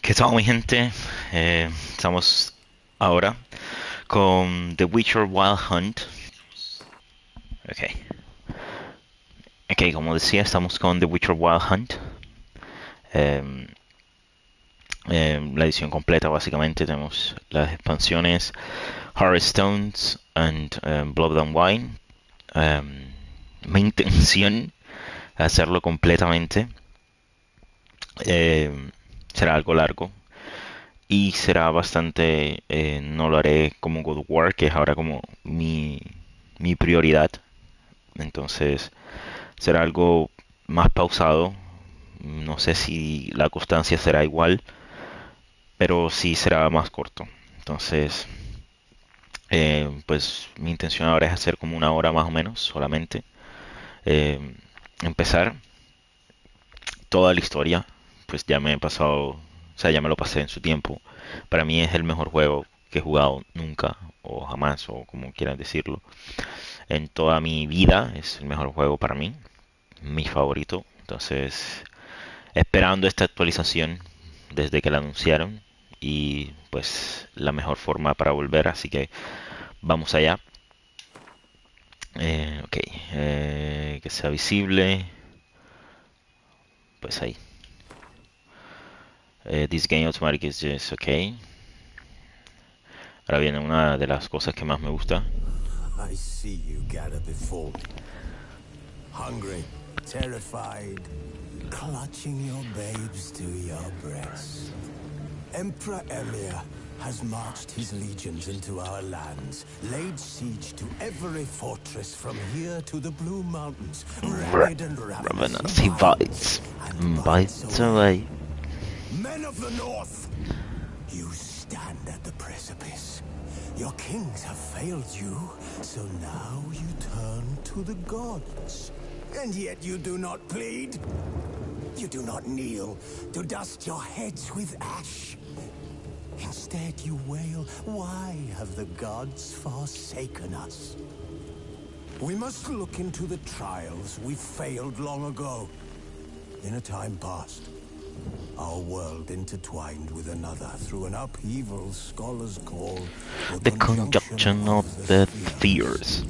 ¿Qué tal, mi gente? Estamos ahora con The Witcher Wild Hunt. Ok, como decía, estamos con The Witcher Wild Hunt. Em, la edición completa, básicamente. Tenemos las expansiones Hearthstones and Blood and Wine. Mi intención es hacerlo completamente. Em, Será algo largo. Y será bastante, no lo haré como God of War, que es ahora como mi prioridad. Entonces será algo más pausado. No sé si la constancia será igual, pero sí será más corto. Entonces, pues mi intención ahora es hacer como una hora más o menos solamente. Eh, Empezar toda la historia, pues ya me he pasado, o sea, ya me lo pasé en su tiempo. Para mí es el mejor juego que he jugado nunca, o jamás, o como quieran decirlo. En toda mi vida es el mejor juego para mí, mi favorito. Entonces, esperando esta actualización desde que la anunciaron y pues la mejor forma para volver, así que vamos allá. Ok, que sea visible, pues ahí. This game automatic is just okay. Ahora viene una de las cosas que más me gusta. I see you gather before me. Hungry, terrified, clutching your babes to your breast. Emperor Emir has marched his legions into our lands, laid siege to every fortress from here to the Blue Mountains. Rabid and ravenous, He bites and bites away. Men of the North, you stand at the precipice. Your kings have failed you, so now you turn to the gods. And yet you do not plead. You do not kneel to dust your heads with ash. Instead you wail, why have the gods forsaken us? We must look into the trials we failed long ago. In a time past, our world intertwined with another through an upheaval scholars call The conjunction of the fears.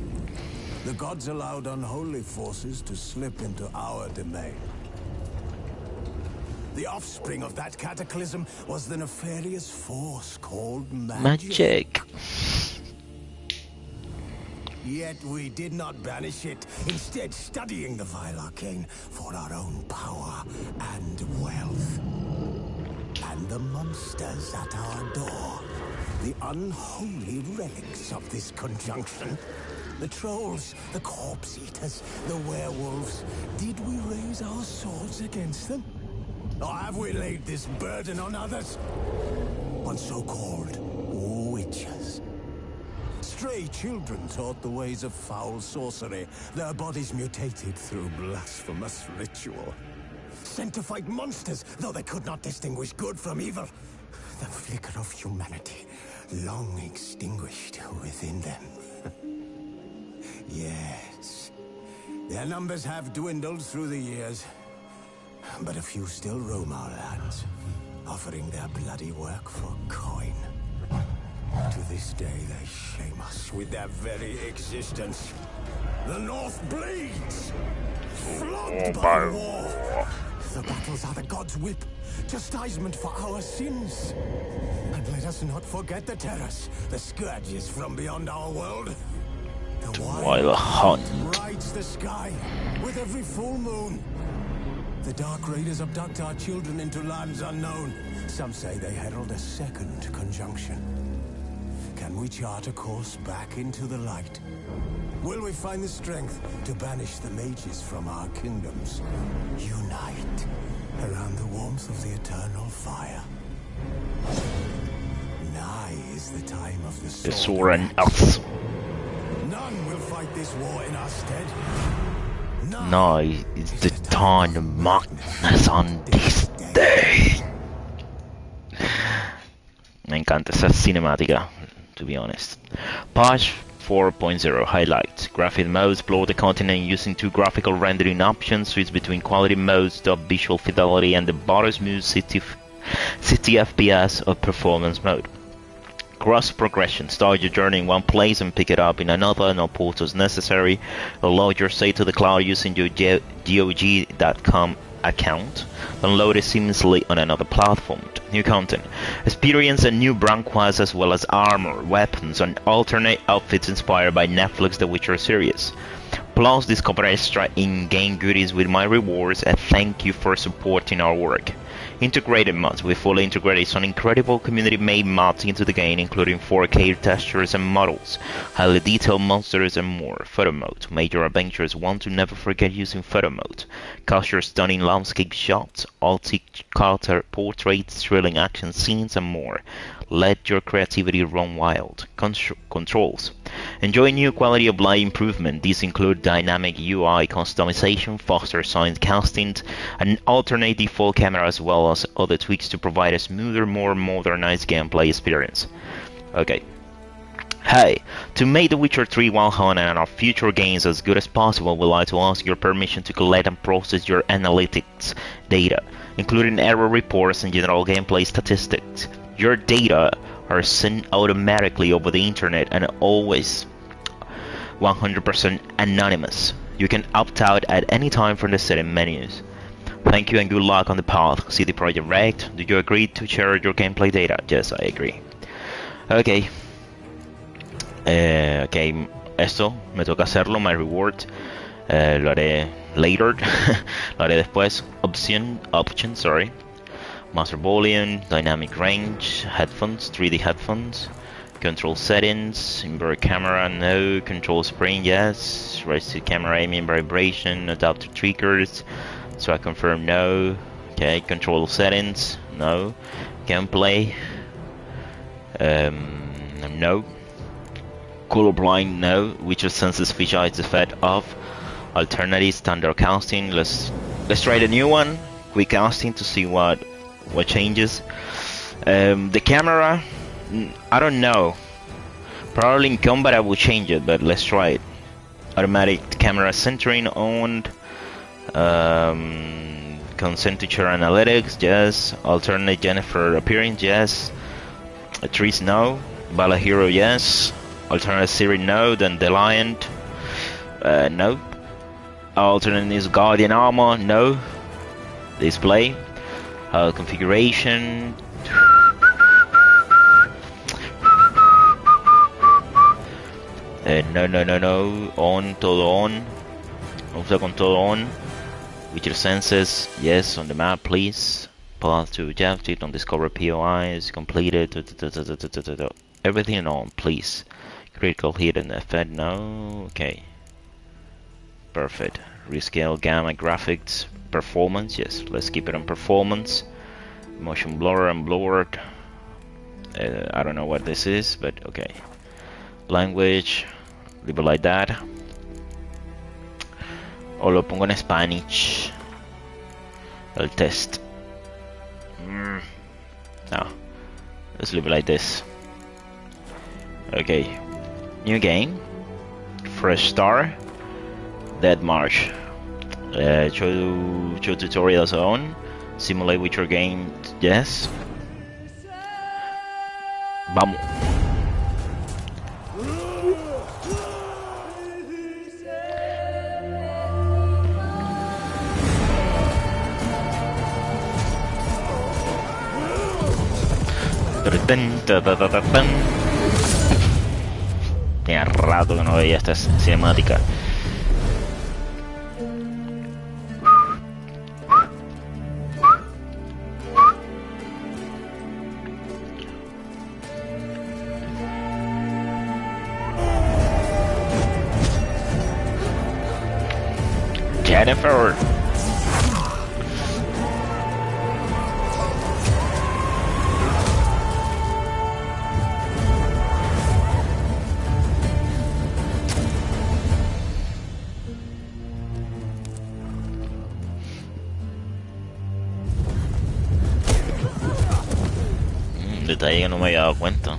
The gods allowed unholy forces to slip into our domain. The offspring of that cataclysm was the nefarious force called magic. Yet we did not banish it, instead studying the vile arcane for our own power and wealth. And the monsters at our door, the unholy relics of this conjunction. The trolls, the corpse eaters, the werewolves. Did we raise our swords against them? Or have we laid this burden on others? On so-called witches. Stray children taught the ways of foul sorcery, their bodies mutated through blasphemous ritual. Sent to fight monsters, though they could not distinguish good from evil. The flicker of humanity, long extinguished within them. Yes, their numbers have dwindled through the years, but a few still roam our lands, offering their bloody work for coin. To this day, they shame us with their very existence. The North bleeds, flogged by war. The battles are the gods' whip, chastisement for our sins. And let us not forget the terrors, the scourges from beyond our world. The Wild Hunt rides the sky with every full moon. The Dark Raiders abduct our children into lands unknown. Some say they herald a second conjunction. Can we chart a course back into the light? Will we find the strength to banish the mages from our kingdoms? Unite around the warmth of the eternal fire. Nigh is the time of the sword and axe. None will fight this war in our stead. No, it's the time of madness on this day. Me encanta esa cinemática, to be honest. Patch 4.0 highlights. Graphic modes blow the continent using two graphical rendering options. Switch between quality modes, top visual fidelity, and the butter smooth 60 FPS of performance mode. Cross progression. Start your journey in one place and pick it up in another. No portals necessary. Load your save to the cloud using your GOG.com account. Download it seamlessly on another platform. New content. Experience a new brand quest as well as armor, weapons, and alternate outfits inspired by Netflix The Witcher series. Plus, discover extra in-game goodies with my rewards and thank you for supporting our work. Integrated mods. We fully integrated some incredible community-made mods into the game, including 4K textures and models, highly detailed monsters, and more. Photo mode. Major adventurers want to never forget using photo mode. Capture stunning landscape shots, multi-character portraits, thrilling action scenes, and more. Let your creativity run wild. Controls. Enjoy new quality of life improvement. These include dynamic UI customization, faster sound casting, and alternate default camera, as well as other tweaks to provide a smoother, more modernized gameplay experience. Okay. Hey, to make The Witcher 3 Wild Hunt and our future games as good as possible, we'd like to ask your permission to collect and process your analytics data, including error reports and general gameplay statistics. Your data are sent automatically over the internet and always 100% anonymous. You can opt out at any time from the setting menus. Thank you and good luck on the path. CD Projekt Red, do you agree to share your gameplay data? Yes, I agree. Okay. Ok, esto me toca hacerlo, my reward. Lo haré later. Lo haré después. Option, sorry. Master volume, dynamic range, headphones, 3D headphones, control settings, invert camera, no, control spring, yes, raise to camera aiming, vibration, adapter triggers, so I confirm no, okay, control settings, no, gameplay, no, colorblind, no, Witcher senses fish eyes effect off, alternative standard casting, let's try the new one, quick casting to see what changes. The camera, I don't know, probably in combat I will change it, but let's try it. Automatic camera centering on, consent to share analytics, yes. Alternate Jennifer appearance, yes. Trees, no. Bala Hero, yes. Alternate Siri, no. Then the Lion, no. Alternate is Guardian armor, no. Display. Configuration. No. On, todo on. Also con todo on. With your senses, yes, on the map, please. Path to objective, don't discover POIs, completed. Everything on, please. Critical hit and effect, no. Okay. Perfect. Rescale gamma graphics. Performance, yes, let's keep it on performance. Motion blur and blurred. I don't know what this is, but okay. Language, leave it like that. O lo pongo en Spanish. El test. No, let's leave it like this. Okay, new game. Fresh start. Dead March. Show tutorials on. Simulate Witcher game, yes. Vamos. Tenía rato que no veía esta cinemática. Jennifer. Detalle que no me había dado cuenta.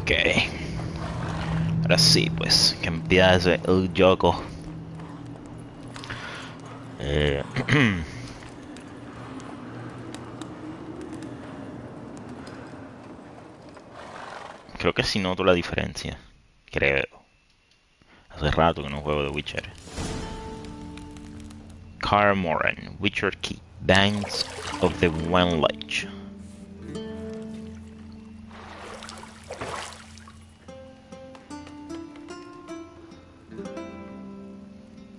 Ok. Ahora sí, pues, que empiece el juego. Creo que sí noto la diferencia. Creo. Hace rato que no juego de Witcher. Kaer Morhen, Witcher Key, Banks of the One Lich.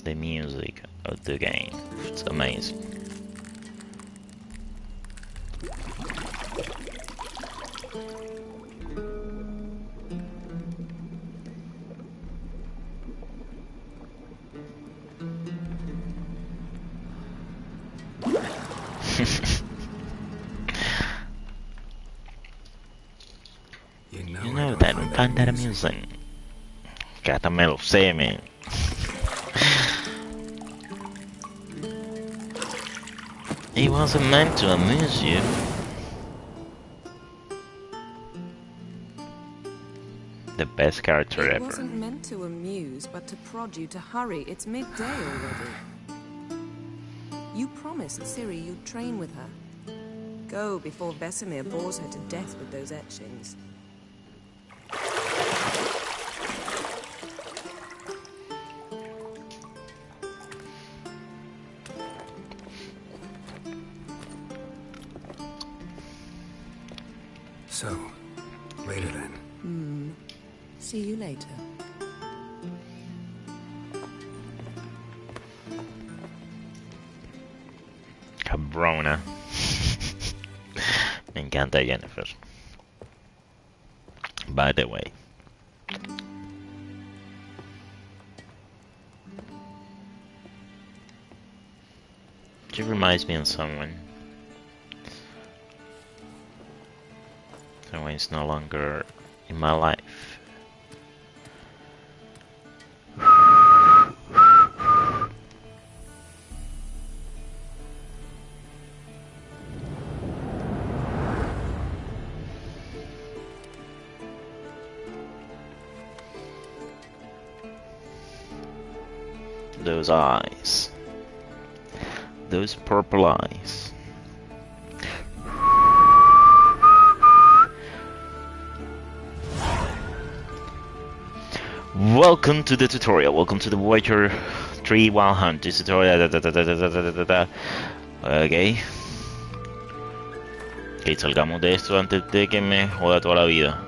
The music of the game, it's amazing. You know that we find that amusing. Que hasta me lo sé, man. It wasn't meant to amuse you. The best character ever. It wasn't meant to amuse, but to prod you to hurry. It's midday already. You promised Ciri you'd train with her. Go before Vesemir bores her to death with those etchings. So, later then. See you later. Cabrona. Me encanta Jennifer. By the way. She reminds me of someone. Someone is no longer in my life. Those eyes. Those purple eyes. Welcome to the tutorial. Welcome to the Witcher 3 Wild Hunt. This tutorial. Ok. Ok, salgamos de esto antes de que me joda toda la vida.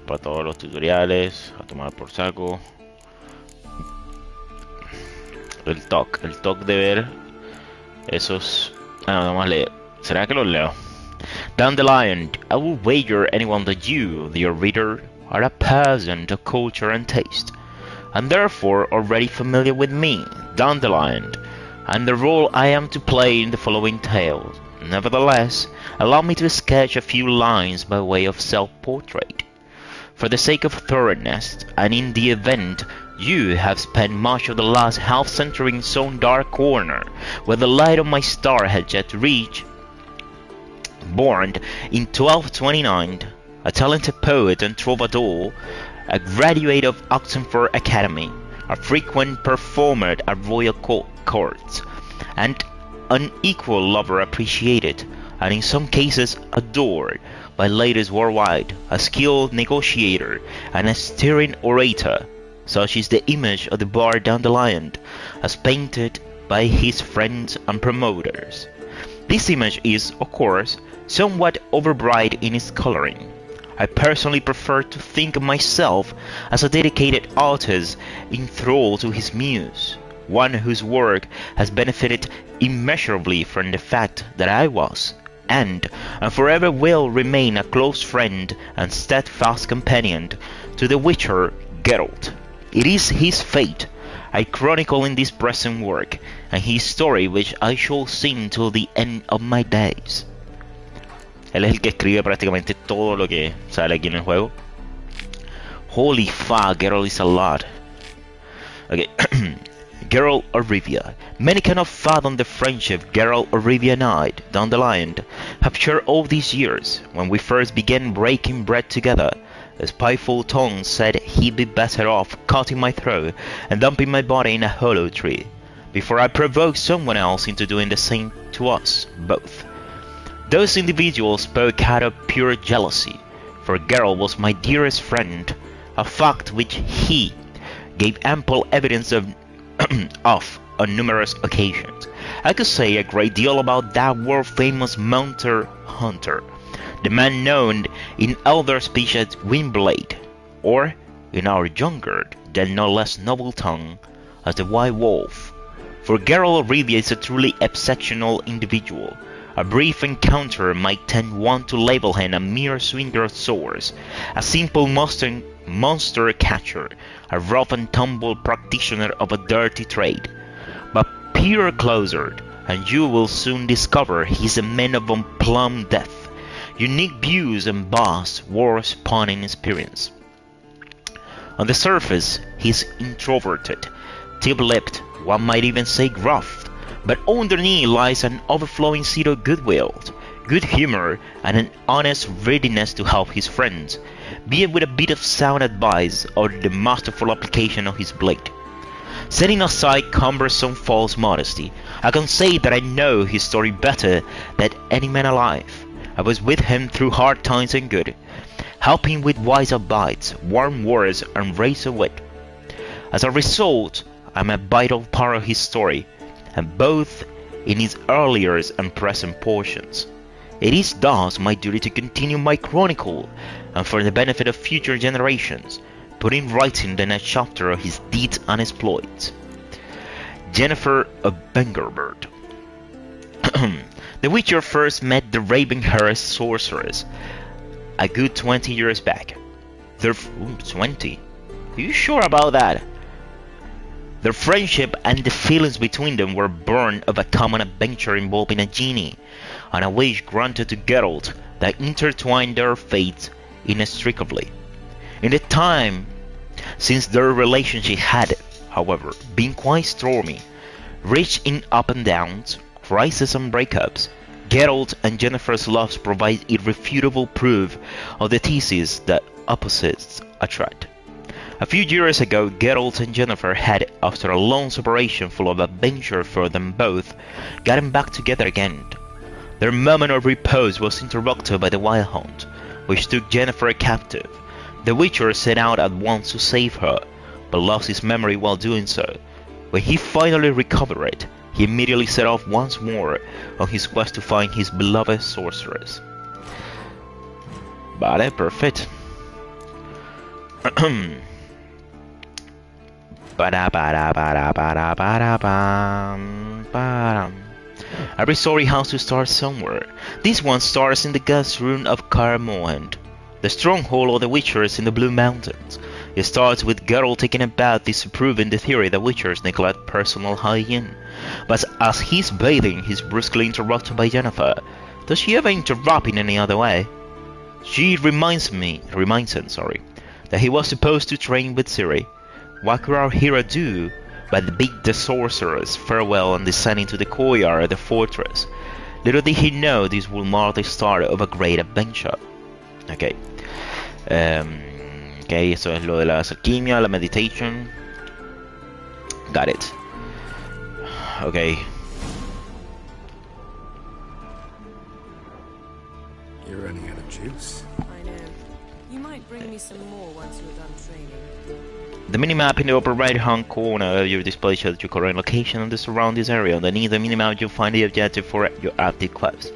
Para todos los tutoriales, a tomar por saco. El toque de ver esos. Ah, vamos a leer. ¿Será que los leo? Dandelion, I will wager anyone that you, dear reader, are a peasant of culture and taste, and therefore already familiar with me, Dandelion, and the role I am to play in the following tale. Nevertheless, allow me to sketch a few lines by way of self-portrait. For the sake of thoroughness, and in the event you have spent much of the last half-century in some dark corner, where the light of my star had yet to reach, born in 1229, a talented poet and troubadour, a graduate of Oxford Academy, a frequent performer at royal courts, and an equal lover appreciated, and in some cases adored, by ladies worldwide, a skilled negotiator, and a stirring orator. Such is the image of the bard Dandelion, as painted by his friends and promoters. This image is, of course, somewhat overbright in its coloring. I personally prefer to think of myself as a dedicated artist enthralled to his muse, one whose work has benefited immeasurably from the fact that I was, and forever will remain a close friend and steadfast companion to the Witcher Geralt. It is his fate I chronicle in this present work, and his story which I shall sing till the end of my days. Él es el que escribe prácticamente todo lo que sale aquí en el juego. Holy fuck, Geralt is a lot. Okay. Geralt of Rivia. Many cannot fathom the friendship Geralt of Rivia and I, Dandelion, have shared all these years. When we first began breaking bread together, a spiteful tongue said he'd be better off cutting my throat and dumping my body in a hollow tree, before I provoked someone else into doing the same to us both. Those individuals spoke out of pure jealousy, for Geralt was my dearest friend, a fact which he gave ample evidence of on numerous occasions. I could say a great deal about that world-famous Mounter Hunter, the man known in elder speech as Windblade, or, in our younger, then no less noble tongue, as the White Wolf. For Geralt of Rivia is a truly exceptional individual. A brief encounter might tend one to label him a mere swinger of swords, a simple monster catcher, a rough and tumble practitioner of a dirty trade. But peer closer, and you will soon discover he's a man of unplumbed depth, unique views and vast war-spanning experience. On the surface, he's introverted, tip-lipped, one might even say gruff, but underneath lies an overflowing seed of goodwill, good humor, and an honest readiness to help his friends, be it with a bit of sound advice or the masterful application of his blade. Setting aside cumbersome false modesty, I can say that I know his story better than any man alive. I was with him through hard times and good, helping with wise advice, warm words, and rays of wit. As a result, I'm a vital part of his story, and both in its earlier and present portions. It is thus my duty to continue my chronicle, and for the benefit of future generations, put in writing the next chapter of his deeds and exploits. Jennifer of Vengerberg. The Witcher first met the raven-haired sorceress a good 20 years back. 20? Are you sure about that? Their friendship and the feelings between them were born of a common adventure involving a genie, and a wish granted to Geralt that intertwined their fates inextricably. In the time since their relationship had, however, been quite stormy, rich in up and downs, crises and breakups, Geralt and Jennifer's loves provide irrefutable proof of the thesis that opposites attract. A few years ago, Geralt and Jennifer had, after a long separation full of adventure for them both, gotten back together again. Their moment of repose was interrupted by the Wild Hunt, which took Jennifer captive. The Witcher set out at once to save her, but lost his memory while doing so. When he finally recovered it, he immediately set off once more on his quest to find his beloved sorceress. Vale, perfect. Every story has to start somewhere. This one starts in the gas room of Kaer Morhen, the stronghold of the Witchers in the Blue Mountains. It starts with Geralt taking a bath, disapproving the theory that Witchers neglect personal hygiene. But as he's bathing, he's brusquely interrupted by Jennifer. Does she ever interrupt in any other way? She reminds him, that he was supposed to train with Ciri. What could our hero do but bid the sorceress farewell and descend into the courtyard of the fortress? Little did he know this would mark the start of a great adventure. Okay. Okay, eso es lo de la alquimia, la meditation. Got it. Okay. You're running out of juice. I know. You might bring me some more once you're done training. The minimap in the upper right-hand corner of your display shows your current location and the surroundings area. Underneath the minimap you'll find the objective for your active quests.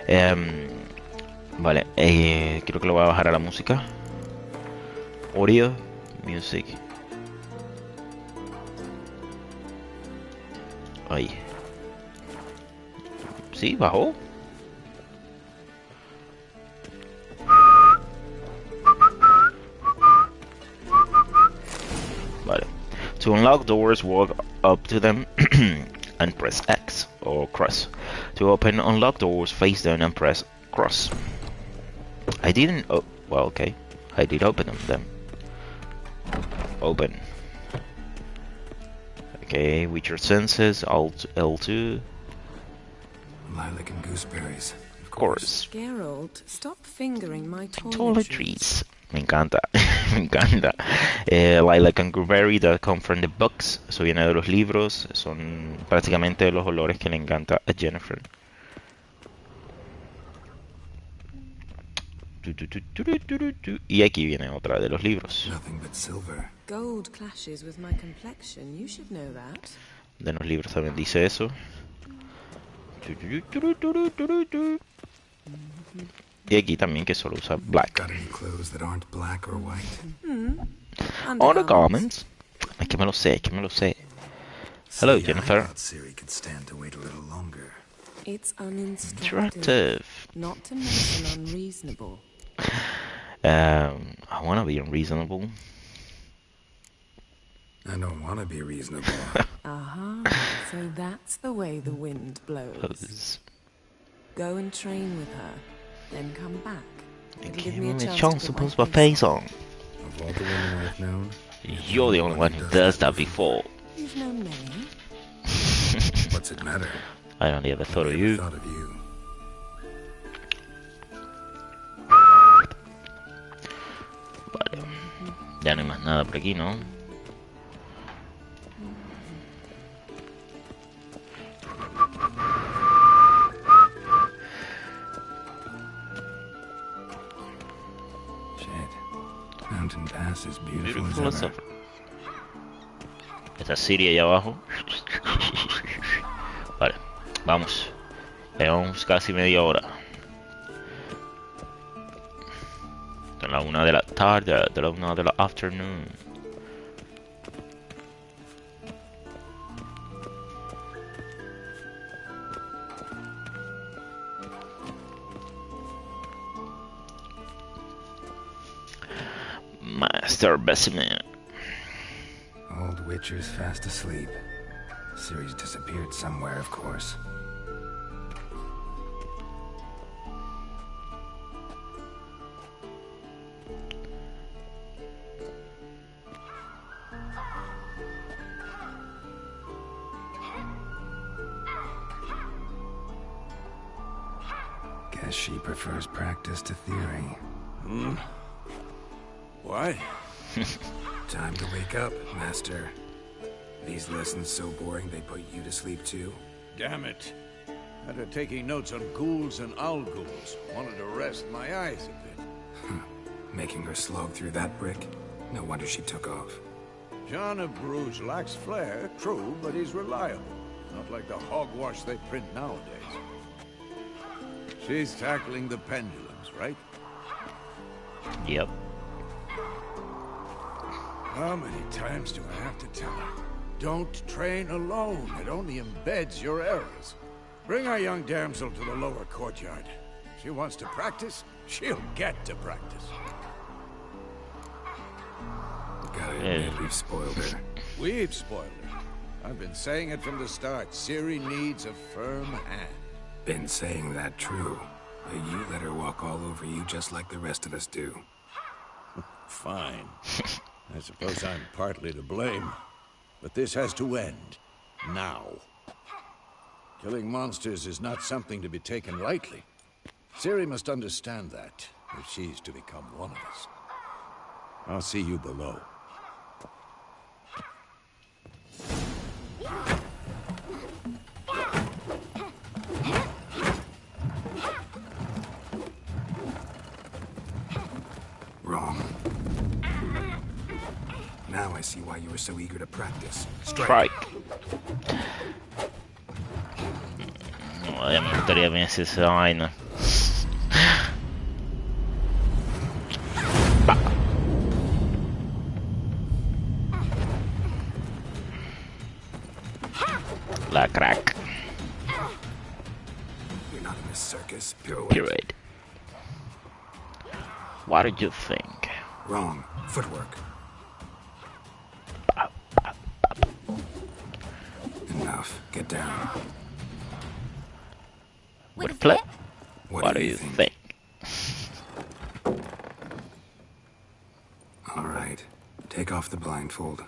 Vale, creo que lo voy a bajar a la música. Audio, music. Ahí. Sí, bajó. Vale. To unlock doors, walk up to them and press X or cross. To open unlock doors, face down and press cross. I didn't. Oh, well, okay. I did open them then. Open. Okay, with your senses, Alt L2. Lilac and gooseberries. Of course. Geralt, stop fingering my toiletries. Toiletries. Me encanta, me encanta. Lilac and Gooseberry that come from the books. Eso viene de los libros. Son prácticamente los olores que le encanta a Jennifer. Y aquí viene otra de los libros. Nothing but silver. Gold clashes with my complexion. You should know that. De los libros también dice eso. Y aquí también que solo usa black. Got any clothes that aren't black or white? Undergarments. Es que me lo sé, es que me lo sé. Hello, See, Jennifer. I thought Ciri could stand to wait a little longer. It's uninstructive. Interactive. Not to mention unreasonable. I want to be unreasonable. I don't want to be reasonable. So that's the way the wind blows. Go and train with her, then come back. It'll give me a chance to put my face on. Of all the women I've known, You're the only one who does that before. You've known many. what's it matter? I only ever thought of Never you. thought of you. Vale. Ya no hay más nada por aquí, ¿no? Shit. Mountain Pass is beautiful, Beautiful as as ever. ever. Está Siri ahí abajo. Vale, vamos. Llevamos casi media hora. De la 1 de la tarde, de la 1 de la afternoon. Master Bessemer. Old Witcher's fast asleep. Ciri's disappeared somewhere, of course. Guess she prefers practice to theory. What? Time to wake up, Master. These lessons so boring they put you to sleep too? Damn it. After taking notes on ghouls and owl ghouls, wanted to rest my eyes a bit. Making her slog through that brick? No wonder she took off. John of Bruges lacks flair, true, but he's reliable. Not like the hogwash they print nowadays. She's tackling the pendulums, right? Yep. How many times do I have to tell her? Don't train alone. It only embeds your errors. Bring our young damsel to the lower courtyard. She wants to practice, she'll get to practice. Gotta admit, we've spoiled her. We've spoiled her. I've been saying it from the start. Ciri needs a firm hand. Been saying that true. But you let her walk all over you just like the rest of us do. Fine. I suppose I'm partly to blame. But this has to end. Now. Killing monsters is not something to be taken lightly. Ciri must understand that, if she's to become one of us. I'll see you below. Wrong. Now I see why you were so eager to practice. Strike. No, ya me gustaría ver esa vaina. Pa. La crack. You're not in a circus, pirouette. Period. What did you think? Wrong. Footwork. Pa, pa, pa. Enough. Get down. With a flip? What do you think? All right. Take off the blindfold.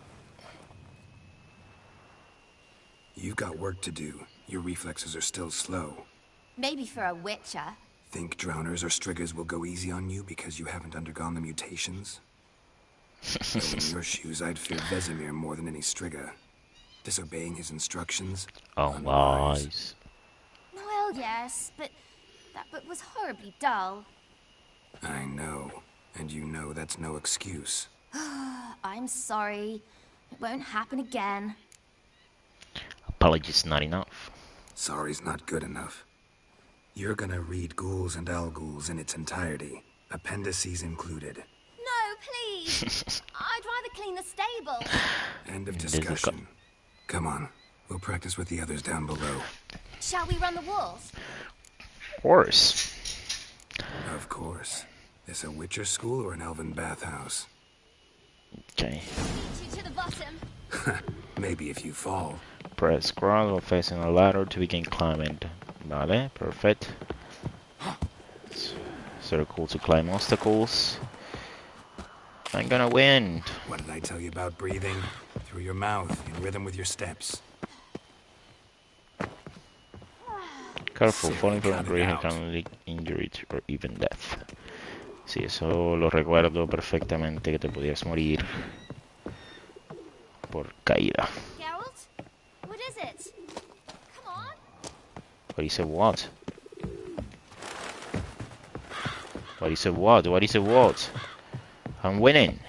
You've got work to do. Your reflexes are still slow. Maybe for a witcher. Think drowners or striggers will go easy on you because you haven't undergone the mutations? Though in your shoes, I'd fear Vesemir more than any strigger. Disobeying his instructions? Oh, Unwise. wise. Well, yes, but that book was horribly dull. I know. And you know that's no excuse. I'm sorry. It won't happen again. Apologies not enough. Sorry's not good enough. You're gonna read Ghouls and Al-Ghouls in its entirety, appendices included. No, please. I'd rather clean the stable. End of discussion. Come on, we'll practice with the others down below. Shall we run the walls? Of course. Of course. This a Witcher school or an elven bathhouse? Okay. Beat you to the bottom. Maybe if you fall. Press cross while facing a ladder to begin climbing. Vale, perfect. Circle to climb obstacles. I'm gonna win. What did I tell you about breathing? Through your mouth, in rhythm with your steps. Careful, falling from a bridge can lead injury or even death. Sí, eso lo recuerdo perfectamente, que te podías morir por caída. Geralt? What is it? Come on. What is a what? What is a what? What is a what? I'm winning.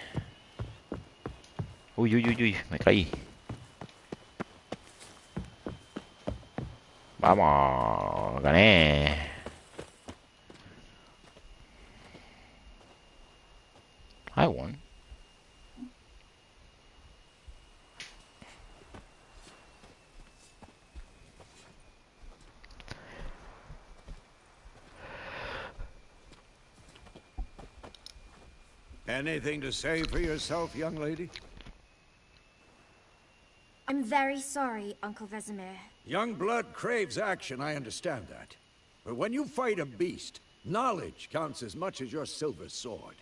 Uy, uy, uy, uy, me caí. Vamos, gané. I won. Anything to say for yourself, young lady? I'm very sorry, Uncle Vesemir. Young blood craves action, I understand that. But when you fight a beast, knowledge counts as much as your silver sword.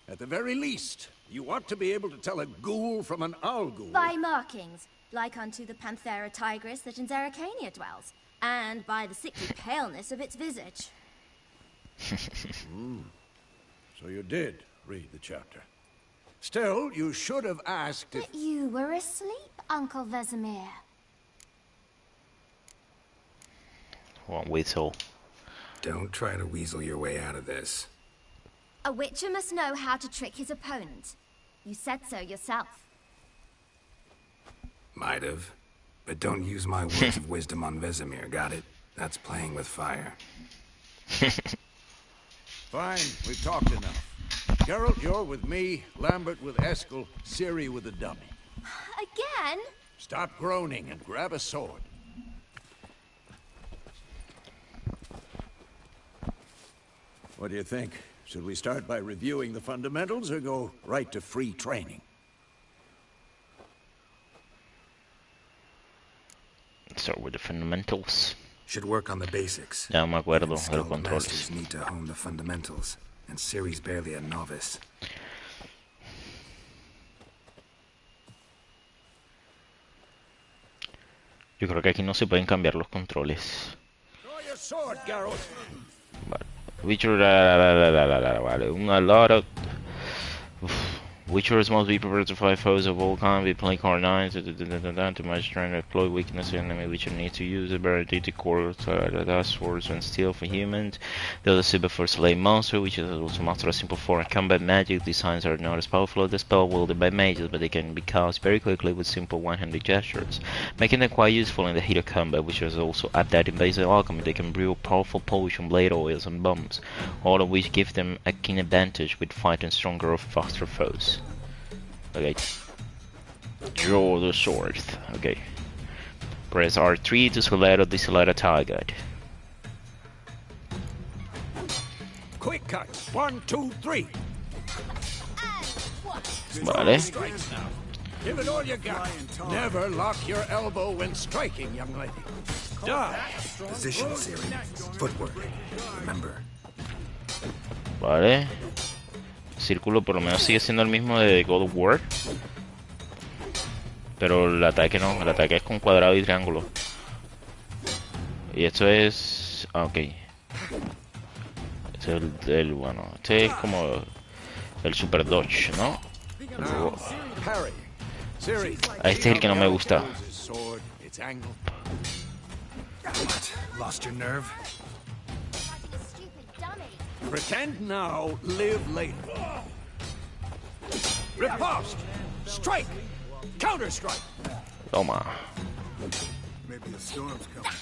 At the very least, you ought to be able to tell a ghoul from an owl-ghoul. By markings, like unto the Panthera tigris that in Zerrikania dwells, and by the sickly paleness of its visage. So you did read the chapter. Still, you should have asked if... But you were asleep, Uncle Vesemir. One whistle. Don't try to weasel your way out of this. A witcher must know how to trick his opponent. You said so yourself. Might have. But don't use my words of wisdom on Vesemir, got it? That's playing with fire. Fine, we've talked enough. Geralt, you're with me, Lambert with Eskel, Ciri with the dummy. Again? Stop groaning and grab a sword. What do you think? Should we start by reviewing the fundamentals or go right to free training? Start with the fundamentals. Should work on the basics. Ya me acuerdo de los Skilled controles. masters need to hone the fundamentals, and Ciri's barely a novice. Yo creo que aquí no se pueden cambiar los controles. Draw your sword, Geralt. Vale. Witcher, vale. A lot of Witchers must be prepared to fight foes of all kinds. Be playing card 9 to match strength, exploit weakness. Enemy Witcher needs to use ability to core swords and steel for humans. The other super for slay monster, which is also master a simple form combat magic. Designs are not as powerful as the spell wielded by mages, but they can be cast very quickly with simple one-handed gestures, making them quite useful in the heat of combat, which is also adept in basic alchemy. They can brew powerful potion, blade oils, and bombs, all of which give them a keen advantage with fighting stronger or faster foes. Okay. Draw the sword. Okay. Press R3 to select or deselect a target. Quick cut. 1, 2, 3. Vale. Strikes now. Give it all you got. Never lock your elbow when striking, young lady. Die. Position, Ciri. Footwork. Remember. Vale. Círculo por lo menos sigue siendo el mismo de God of War. Pero el ataque no, el ataque es con cuadrado y triángulo. Y esto es... Ah, ok. Este es bueno, este es como el Super Dodge, ¿no? Parry. Siri. Este es el que no me gusta. His sword, its angle. What? Lost your nerve? You stupid dummy. Pretend now, live later. Riposte! Strike! Counter-strike! Toma. Maybe a storm's coming.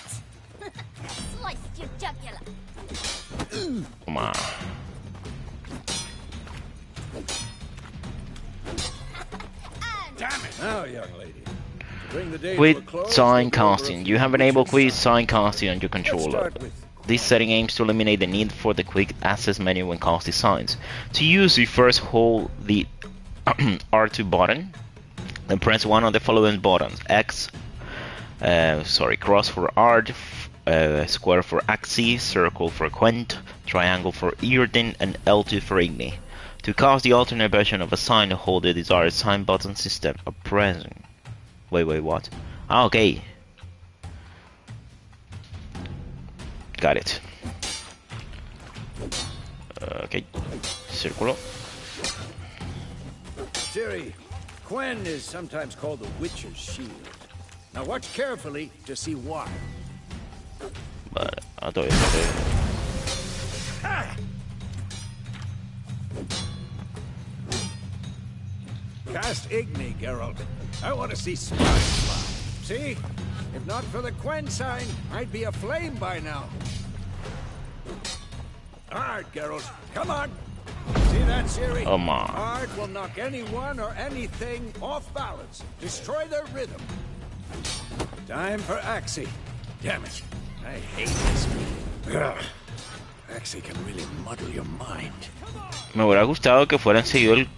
Sliced your jugular. Toma. Damn it! Now, young lady. To bring the day Quit to a close, sign we'll go over a casting. few You have enabled features. quick sign casting on your Let's controller. start with This setting aims to eliminate the need for the quick access menu when casting signs. To use, you first hold the R2 button, then press one of the following buttons: cross for art, square for axis, circle for quint, triangle for Earden, and L2 for Igni. To cast the alternate version of a sign, hold the desired sign button instead of pressing. Wait, what? Ah, okay. Got it. Okay. Círculo. Siri, Quen is sometimes called the Witcher's Shield. Now watch carefully to see why. Vale, a todo esto. Cast Igni, Geralt. I want to see sparks fly. See? If not for the Quen sign, I'd be aflame by now. Alright, Geralt. Come on. See that, Siri? Come on. Art will knock anyone or anything off balance. Destroy their rhythm. Time for Axie. Damn it. I hate this feeling. Ugh. Axie can really muddle your mind. Me hubiera gustado que fueran seguidos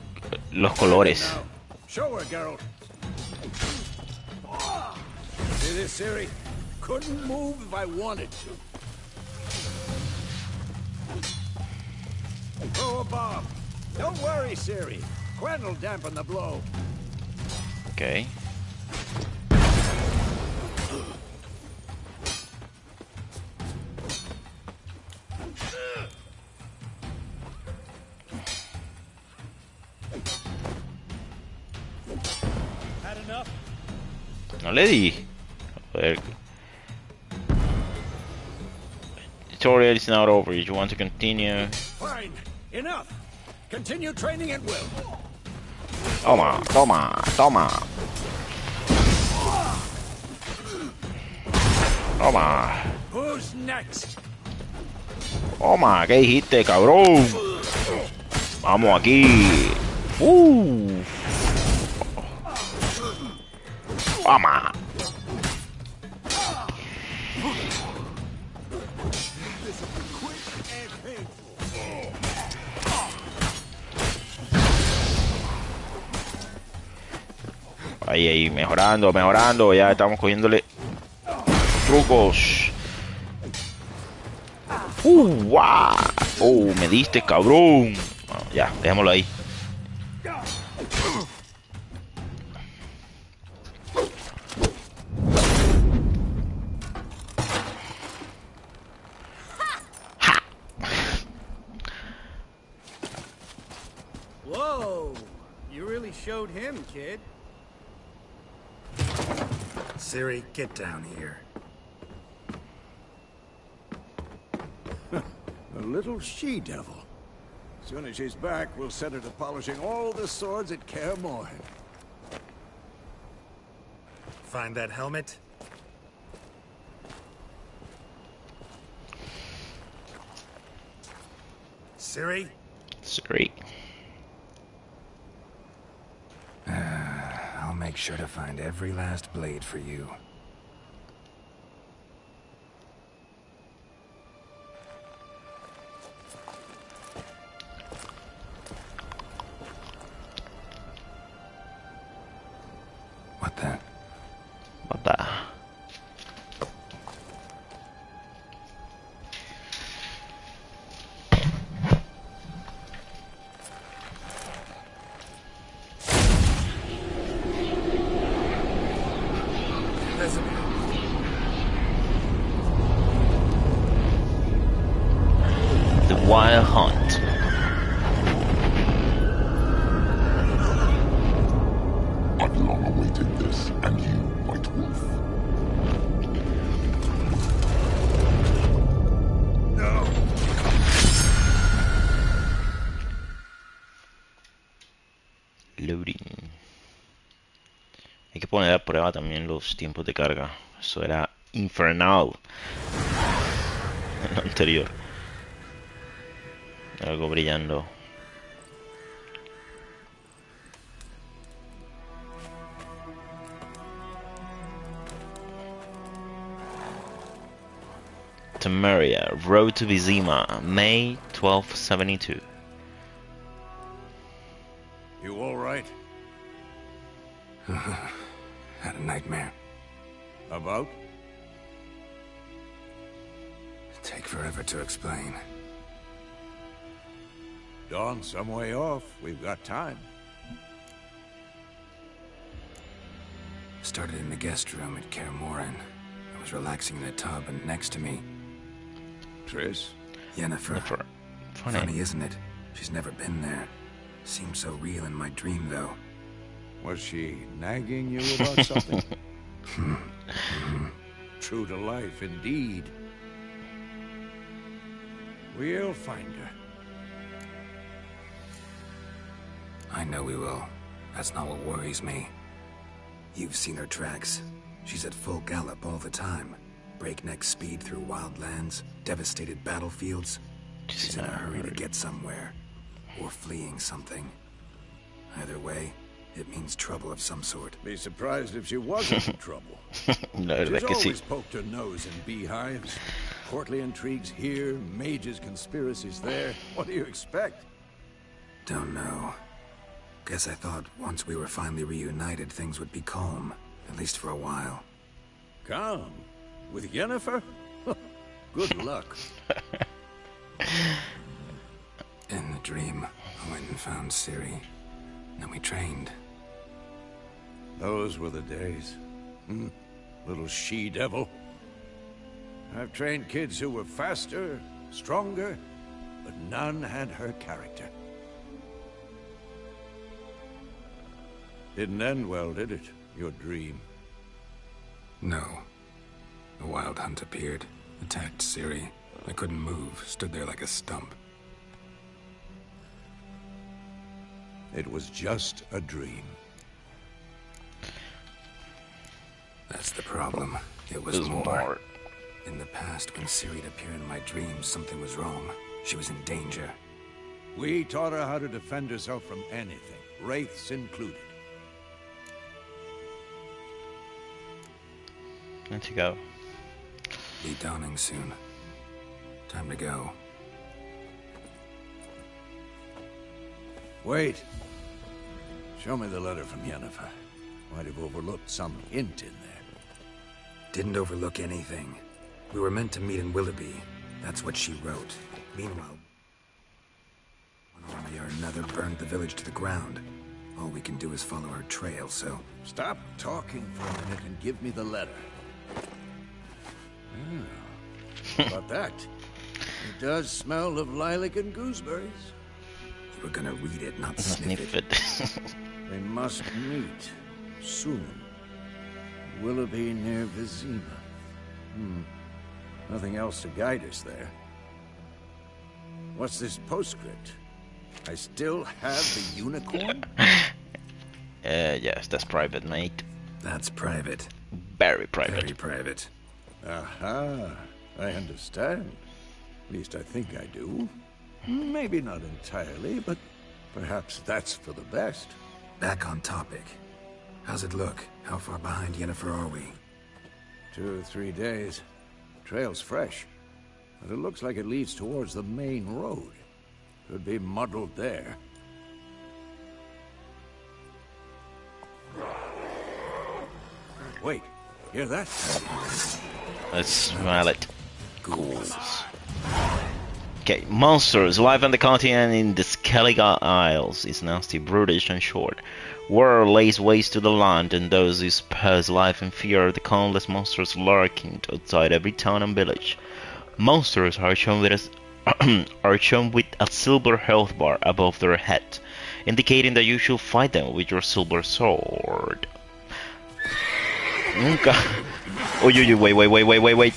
los colores. Now, show her, Geralt. See this, Siri? Couldn't move if I wanted to. Throw a bomb. Don't worry, Siri. Quen will dampen the blow. Okay. No le di. Joder. Tutorial is not over. You want to continue? Fine. Enough. Continue training at will. Toma, toma, toma. Toma. Who's next? Toma, ¿qué dijiste, cabrón? Vamos aquí. Toma. Ahí, mejorando, ya estamos cogiéndole trucos. ¡Guau! Me diste, cabrón. Bueno, ya, dejémoslo ahí. Whoa! You really showed him, kid. Siri, get down here. A little she-devil. As soon as she's back, we'll set her to polishing all the swords at Kaer Morhen. Find that helmet? Siri? Siri. I'll make sure to find every last blade for you. What the? What the? Wild Hunt. I've long awaited this, and you, White Wolf. No. Loading. Hay que poner a prueba también los tiempos de carga. Eso era infernal en lo anterior. Algo brillando. Temeria, Road to Vizima, May 1272. You all right? Had a nightmare. About? Take forever to explain. Dawn some way off. We've got time. Started in the guest room at Kaer Morhen. I was relaxing in a tub, and next to me, Triss? Yennefer. Funny. Funny, isn't it? She's never been there. Seemed so real in my dream, though. Was she nagging you about something? True to life, indeed. We'll find her. I know we will. That's not what worries me. You've seen her tracks. She's at full gallop all the time. Breakneck speed through wild lands, devastated battlefields. She's in a hurry to get somewhere. Or fleeing something. Either way, it means trouble of some sort. Be surprised if she wasn't in trouble. La She's verdad que sí. always poked her nose in beehives. Courtly intrigues here, mages' conspiracies there. What do you expect? Don't know. Guess I thought once we were finally reunited, things would be calm. At least for a while. Calm? With Yennefer? Good luck. In the dream, I went and found Ciri. Then we trained. Those were the days. Little she-devil. I've trained kids who were faster, stronger, but none had her character. Didn't end well, did it? Your dream. No. A wild hunt appeared, attacked Ciri. I couldn't move, stood there like a stump. It was just a dream. That's the problem. It was There's more. In the past, when Ciri'd appear in my dreams, something was wrong. She was in danger. We taught her how to defend herself from anything, wraiths included. Let's go. Be dawning soon. Time to go. Wait. Show me the letter from Yennefer. Might have overlooked some hint in there. Didn't overlook anything. We were meant to meet in Willoughby. That's what she wrote. Meanwhile, one army or another burned the village to the ground. All we can do is follow her trail, so... Stop talking for a minute and give me the letter. How about that? It does smell of lilac and gooseberries. You were gonna read it, not sniff Sniff it. it. They must meet soon. Willoughby near Vizima. Nothing else to guide us there. What's this postscript? I still have the unicorn? Yes, that's private, mate. That's private. Very private. Very private. Aha, I understand. At least I think I do. Maybe not entirely, but perhaps that's for the best. Back on topic. How's it look? How far behind Yennefer are we? 2 or 3 days. Trail's fresh, but it looks like it leads towards the main road. Could be muddled there. Wait, hear that? Let's smell it. Ghouls. Okay, monsters live on the continent in the Skellige Isles is nasty, brutish, and short. War lays waste to the land, and those who pass life in fear of the countless monsters lurking outside every town and village. Monsters are shown with are shown with a silver health bar above their head, indicating that you should fight them with your silver sword. Nunca. Uy, uy, uy, wait.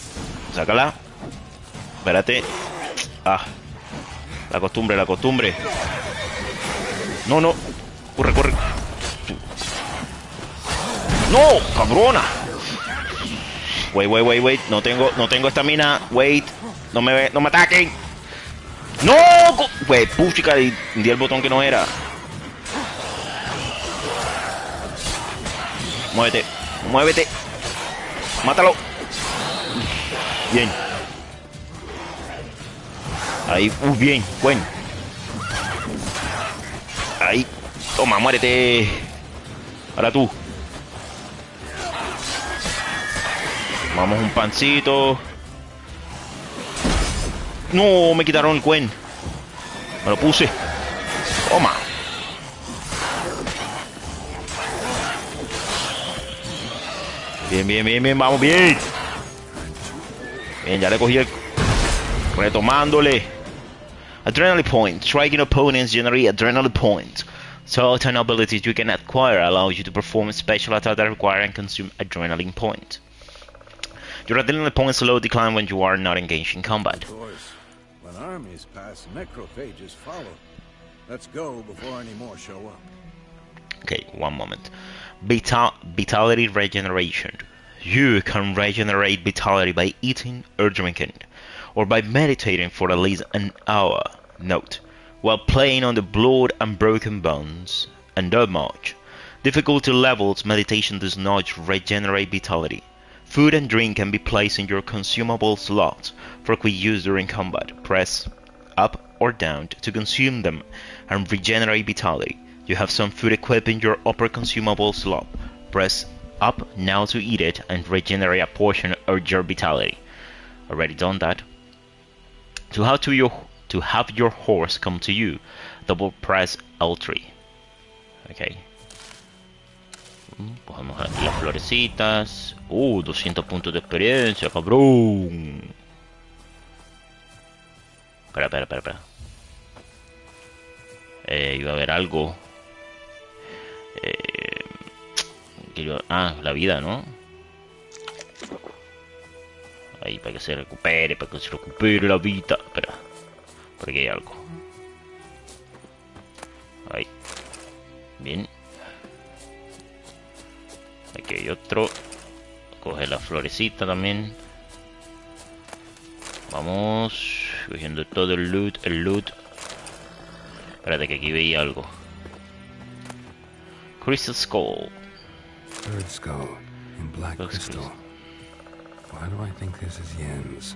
Sácala. Espérate. Ah. La costumbre. No. Corre. ¡No! ¡Cabrona! Wait. No tengo estamina. Wait. No me ataquen. ¡No! Wey, puchica, di el botón que no era. Muévete. Mátalo. Bien. Ahí, bien, bueno. Ahí. Toma, muérete. Ahora tú. Vamos un pancito. No, me quitaron el cuen. Me lo puse. Toma. Bien, vamos bien. Bien, ya le cogí el... Retomándole. Adrenaline points. Striking opponents generate adrenaline points. Certain abilities you can acquire allow you to perform special attacks that require and consume adrenaline points. Your adrenaline points slowly decline when you are not engaged in combat. Of course, when armies pass, necrophages follow. Let's go before any more show up. Okay, one moment. Vitality regeneration. You can regenerate vitality by eating or drinking, or by meditating for at least an hour. Note, while playing on the blood and broken bones, and not much. Difficulty levels, meditation does not regenerate vitality. Food and drink can be placed in your consumable slots for quick use during combat. Press up or down to consume them and regenerate vitality. You have some food equipped in your upper consumable slot. Press up now to eat it and regenerate a portion of your vitality. Already done that. To have your horse come to you, double press L3. Okay. Cogemos aquí las florecitas. 200 puntos de experiencia, cabrón. Espera. Iba a haber algo. La vida, ¿no? Ahí, para que se recupere la vida. Espera. Por aquí hay algo. Ahí. Bien. Aquí hay otro. Coge la florecita también. Vamos. Cogiendo todo el loot. Espérate que aquí veía algo. Crystal Skull. Bird skull in black crystal. Why do I think this is Yen's?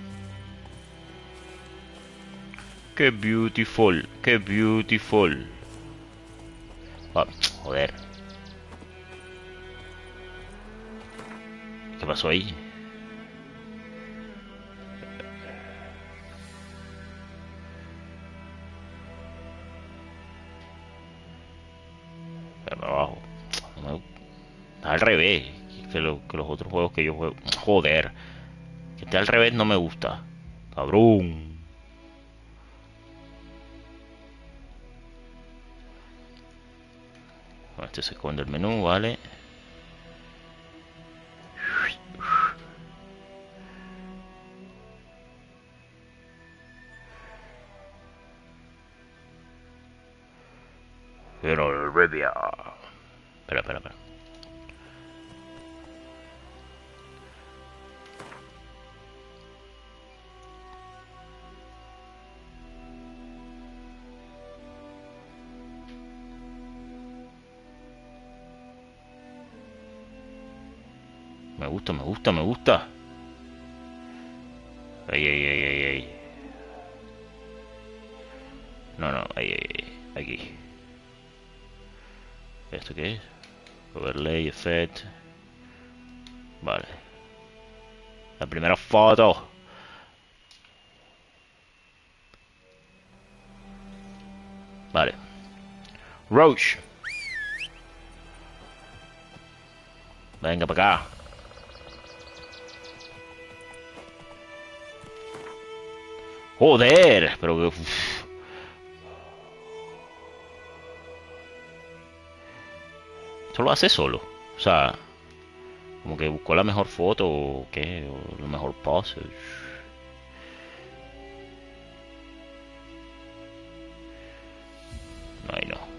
Qué beautiful. Ah, joder. ¿Qué pasó ahí? Pero abajo. Está al revés que los otros juegos que yo juego. Joder. Que esté al revés no me gusta. Cabrón. Este se esconde el menú, vale. Pero Revia. Espera. Me gusta. Ahí. No, ahí. Aquí. ¿Esto qué es? Overlay, effect. Vale. La primera foto. Vale. Roach. Venga para acá. Joder, pero que... Esto lo hace solo. O sea, como que buscó la mejor foto o qué, o la mejor pose. Ay, no.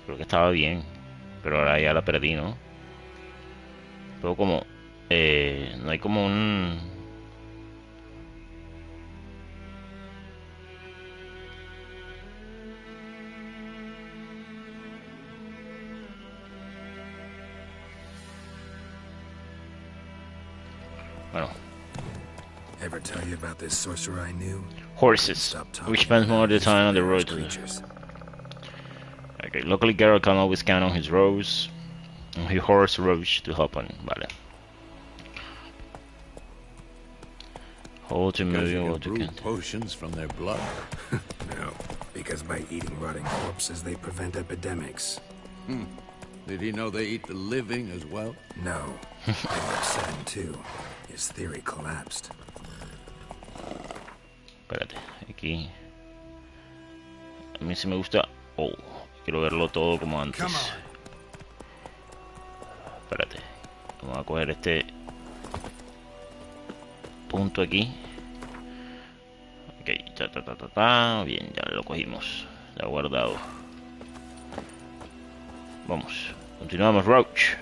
Creo que estaba bien, pero ahora ya la perdí, ¿no? Luego como... no hay como un... Bueno. Ever tell you about this sorcerer I knew? Horses, which spends more of the time on the road to the... Okay, luckily Geralt can always count on his rose, and his horse Roche to help on. Vale. Hold to Because move you what can you brew can. potions from their blood. No, because by eating rotting corpses, they prevent epidemics. Did he know they eat the living as well? No, they were upsetting too. His theory collapsed. Espérate, aquí. A mí sí me gusta. Oh, quiero verlo todo como antes. Espérate, vamos a coger este punto aquí. Ok, bien, ya lo cogimos. Ya guardado. Vamos, continuamos, Roach.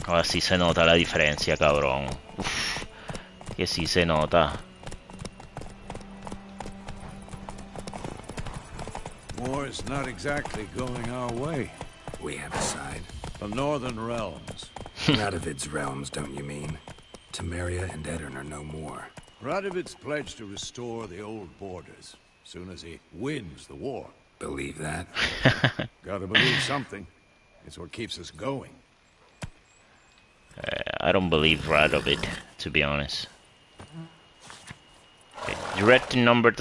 Ahora sí se nota la diferencia, cabrón. Uf, que sí se nota. War is not exactly going our way. We have a side. The northern realms. Radovid's realms, don't you mean? Temeria and Edirn are no more. Radovid's pledged to restore the old borders, soon as he wins the war. Believe that? Gotta believe something. It's what keeps us going. I don't believe right of it, to be honest. Okay. Direct number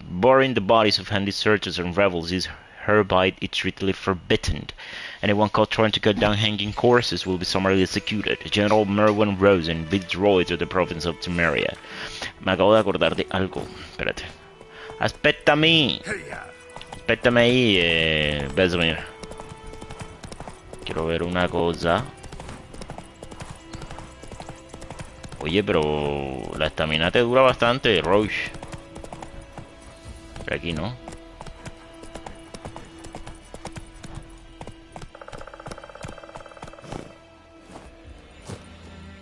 burying the bodies of handy searchers and rebels is hereby strictly forbidden. Anyone caught trying to cut down hanging corpses will be summarily executed. General Merwin Rosen withdrew to the province of Temeria. Me acabo de acordar de algo. Espérate. Espérame. Espérame ahí, Vesemir. Quiero ver una cosa. Oye, pero la estamina te dura bastante, Roche. Pero aquí no.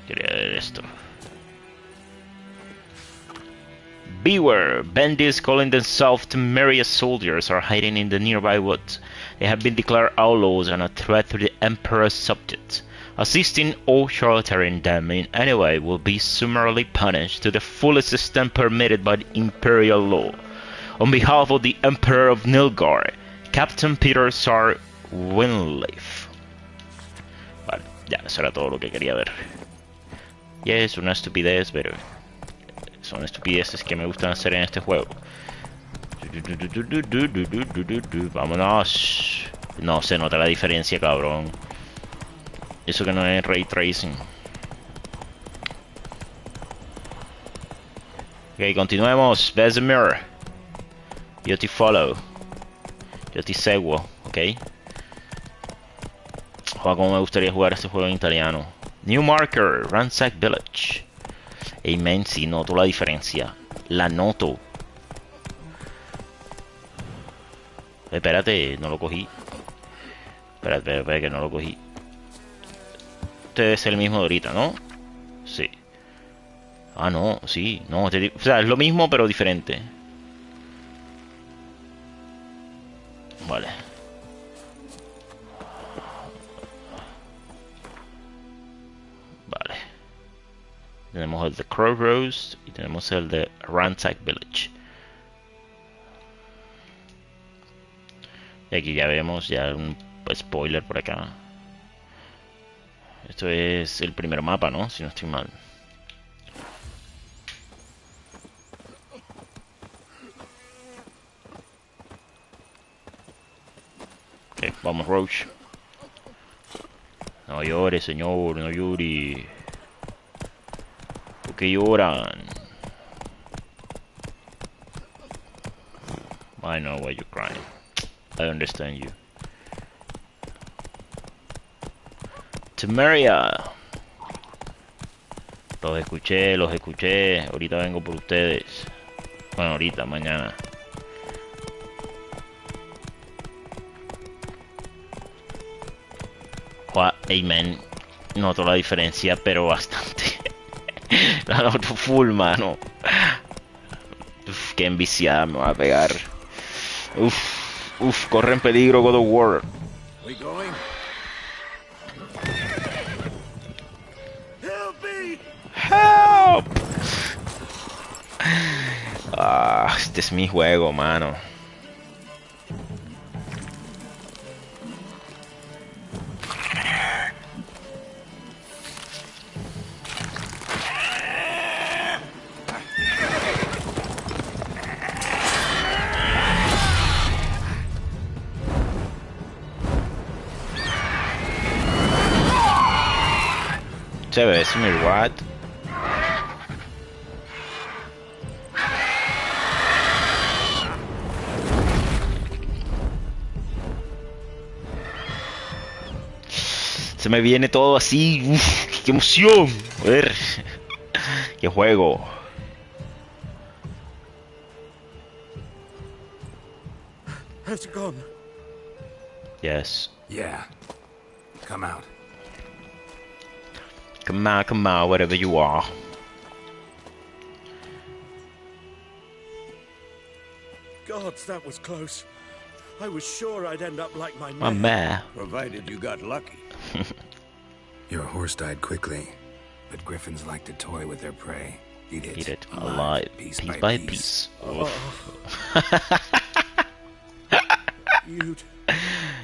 Quería ver esto. Beware! Bandits calling themselves Temeria soldiers are hiding in the nearby woods. They have been declared outlaws and a threat to the Emperor's subjects. Assisting or sheltering them in any way will be summarily punished to the fullest extent permitted by the Imperial law. On behalf of the Emperor of Nilgard, Captain Peter Sar Winleaf. Vale, ya, eso era todo lo que quería ver. Y es una estupidez, pero son estupideces que me gustan hacer en este juego. Vámonos. No se nota la diferencia, cabrón. Eso que no es ray tracing. Ok, continuemos. Vesemir. Yo te follow. Yo te seguo, ok. Joder, como me gustaría jugar este juego en italiano. New marker, Ransack Village. Amen, sí, noto la diferencia. La noto. Espérate, no lo cogí. Espérate, que no lo cogí. Este es el mismo de ahorita, ¿no? Sí. Ah, no, sí. No, o sea, es lo mismo pero diferente. Vale. Vale. Tenemos el de Crossroads y tenemos el de Ransack Village. Y aquí ya vemos ya un spoiler por acá. Esto es el primer mapa, ¿no? Si no estoy mal. Ok, vamos, Roach. No llore, señor, no llore. ¿Por qué lloran? I know why you're crying. I understand you. Temeria. Los escuché, los escuché. Ahorita vengo por ustedes. Bueno, ahorita, mañana. Amen. Noto la diferencia, pero bastante. La noto full, mano. Uf, qué enviciada me va a pegar. Uf, corre en peligro God of War. We going? Help me! Help. Ah, este es mi juego, mano. Chévere, es mi what? Se me viene todo así. Uf, qué emoción. A ver. Qué juego. Has it gone? Yes. Yeah. Come out. Come on, whatever you are. Gods, that was close. I was sure I'd end up like my My mare. man. Provided you got lucky. Your horse died quickly, but griffins like to toy with their prey. Eat it Alive, piece by piece. You'd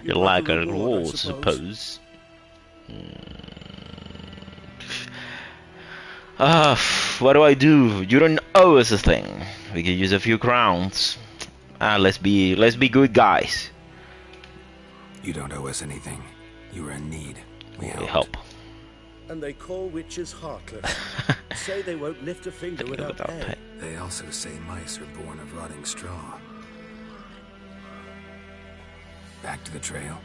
You like a reward, suppose. What do? You don't owe us a thing. We could use a few crowns. Let's be good guys. You don't owe us anything. You were in need. We We helped. help. And they call witches heartless. Say they won't lift a finger without pay. They also say mice are born of rotting straw. Back to the trail.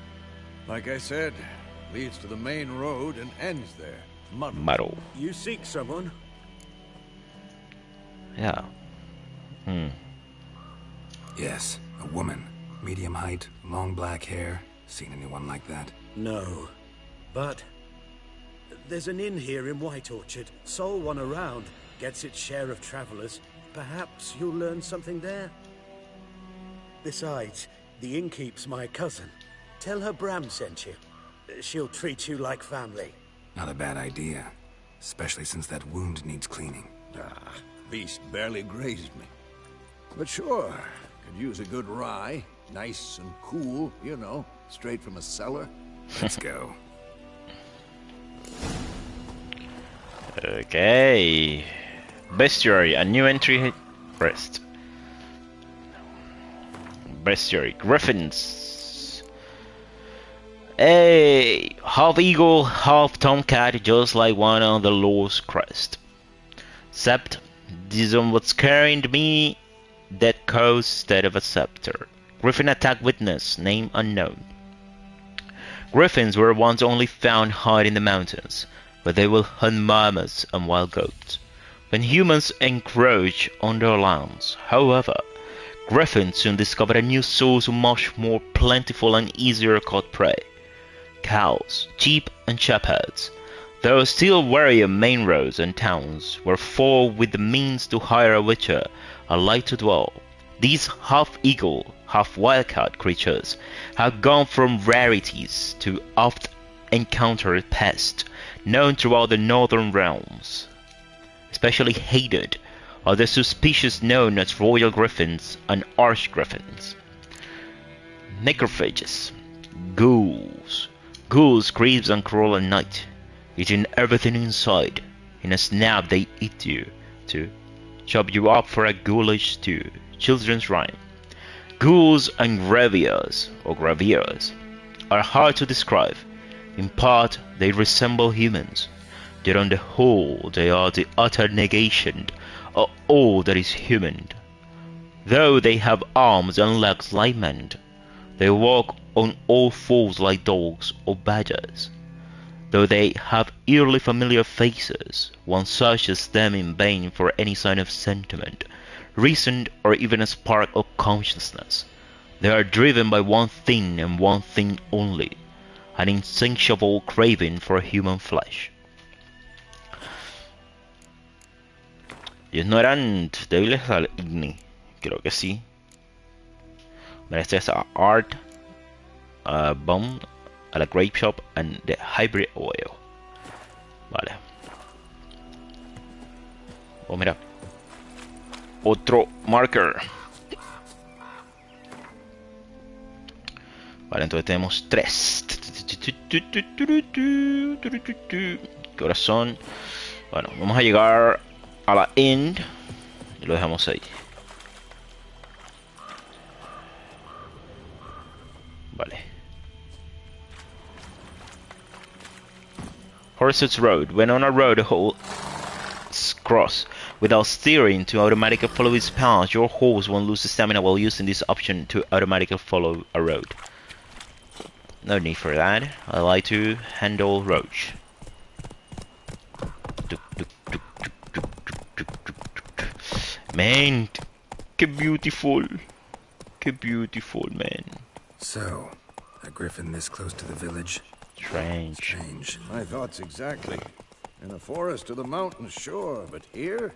Like I said, leads to the main road and ends there. Muddle. You seek someone? Yeah. Yes, a woman. Medium height, long black hair. Seen anyone like that? No. But there's an inn here in White Orchard. Sole one around. Gets its share of travelers. Perhaps you'll learn something there. Besides, the innkeep's my cousin. Tell her Bram sent you. She'll treat you like family. Not a bad idea. Especially since that wound needs cleaning. Ah, beast barely grazed me. But sure, could use a good rye. Nice and cool, you know, straight from a cellar. Let's go. Okay. Bestiary, a new entry rest. Bestiary, griffins. Hey, half eagle, half tomcat, just like one on the Lost Crest. Except, this one was carrying me that coast instead of a scepter. Griffin attack witness, name unknown. Griffins were once only found high in the mountains, but they will hunt mammoths and wild goats. When humans encroach on their lands, however, griffins soon discovered a new source of much more plentiful and easier caught prey. Cows, sheep, and shepherds, though still wary of main roads and towns, were folk with the means to hire a witcher, alike to dwell. These half-eagle, half-wildcat creatures have gone from rarities to oft-encountered pests known throughout the northern realms. Especially hated are the suspicious known as royal griffins and arch-griffins. Necrophages, ghouls. Ghouls creep and crawl at night. eating everything in sight. In a snap they eat you, too. Chop you up for a ghoulish stew. Children's rhyme. Ghouls and graviers, or graviers, are hard to describe. In part, they resemble humans. Yet on the whole, they are the utter negation of all that is human. Though they have arms and legs like men, they walk on all fours like dogs or badgers. Though they have eerily familiar faces, one searches them in vain for any sign of sentiment, reason, or even a spark of consciousness. They are driven by one thing and one thing only, an insatiable craving for human flesh. Ellos no eran débiles al Igni, creo que sí. Este es Art, Bomb, a la Grape Shop, and the Hybrid Oil. Vale. Oh, mira. Otro marker. Vale, entonces tenemos 3. ¿Qué horas son? Bueno, vamos a llegar a la end y lo dejamos ahí. Vale. Horses Road. When on a road cross without steering to automatically follow its path, your horse won't lose stamina while using this option to automatically follow a road. No need for that. I like to handle roach. Man, que beautiful. Que beautiful, man. So, a griffin this close to the village? Strange. My thoughts exactly. In the forest or the mountains, sure, but here?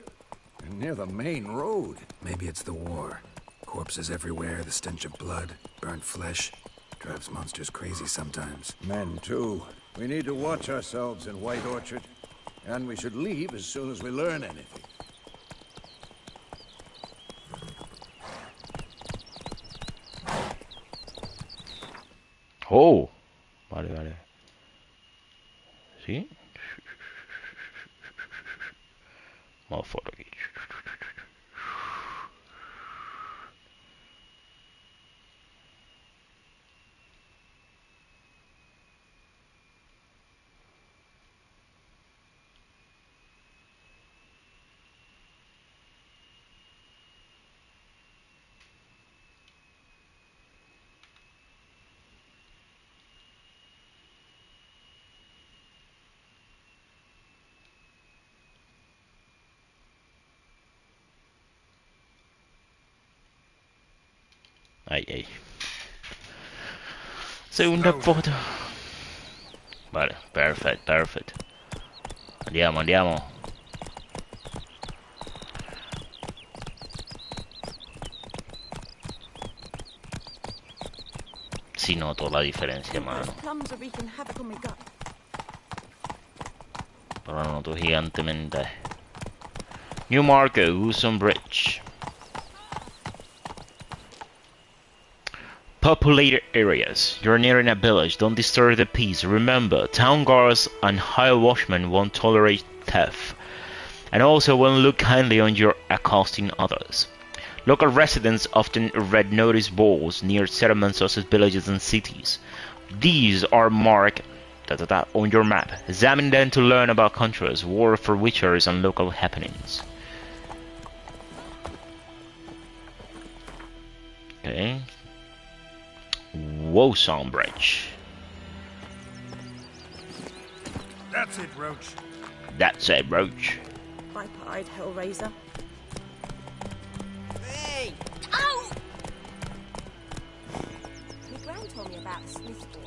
And near the main road. Maybe it's the war. Corpses everywhere, the stench of blood, burnt flesh. Drives monsters crazy sometimes. Men, too. We need to watch ourselves in White Orchard. And we should leave as soon as we learn anything. Oh. Vale. ¿Sí? Vamos por aquí. Ahí. Segunda foto. Vale, perfect. Andiamo. Si noto la diferencia, mano. Pero la noto gigantemente. New marker, Uson Bridge. Populated areas. You're nearing a village. Don't disturb the peace. Remember, town guards and hired watchmen won't tolerate theft, and also won't look kindly on your accosting others. Local residents often read notice boards near settlements such as villages and cities. These are marked on your map. Examine them to learn about contrasts, war for witchers, and local happenings. Okay. Woson Bridge. That's it, Roach. Pipe-eyed Hellraiser. Hey! Ow! My gran told me about the Smith boy.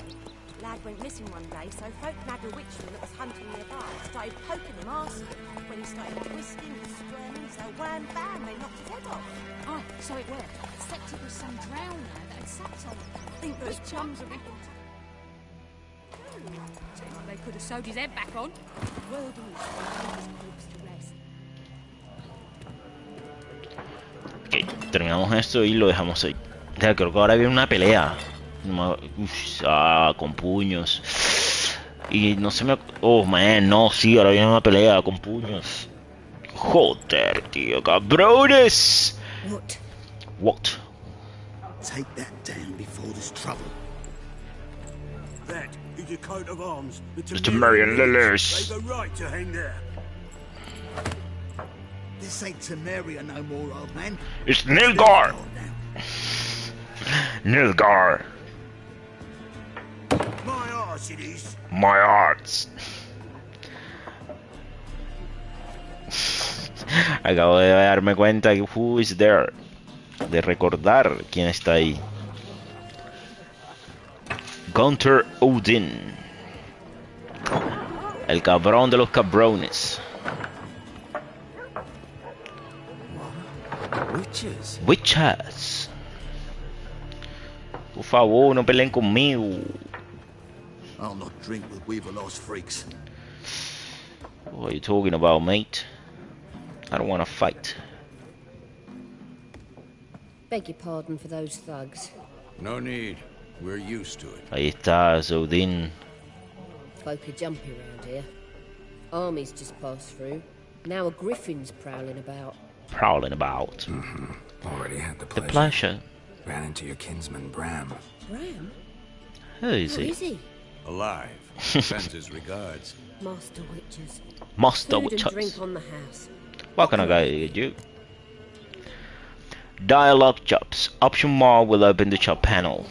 Lad went missing one day, so folk nagged a witchman that was hunting nearby. Started poking him, asking. When he started twisting and squirming, so wham bam, they knocked his head off. Oh, so it worked. Except it was some drowner that had sat on it. I think those chums are big. Seems like they could have sewed his head back on. Well done. His corpse to rest. Ok, terminamos esto y lo dejamos ahí. O sea, creo que ahora viene una pelea. Con puños. Y no se me... Oh, man, no, sí, ahora viene una pelea con puños. Joder, tío, cabrones. What? What? Take that down before there's trouble. That is a coat of arms. The The Temerian Lilies. They've a right to hang there. This ain't Temeria no more, old man. It's Nilgar. Nilgar. My arse it is. My arts. Acabo de darme cuenta que who is there. De recordar quién está ahí. Gunter Odin. El cabrón de los cabrones. Witches? Witches. Por favor, no peleen conmigo. I'll not drink with Weaver-Lost freaks. What are you talking about, mate? I don't want to fight. Beg your pardon for those thugs. No need. We're used to it. Ahí está Odin. Folk are jumpy around here. Armies just passed through. Now a griffin's prowling about. Prowling about. Already had the The pleasure. pleasure. Ran into your kinsman Bram. Bram? Who is Who he? is he? Alive. Sends his regards. Master witches. Master Food and Witches. drink on the house. What can I get you? Dialogue jobs. Option more will open the job panel.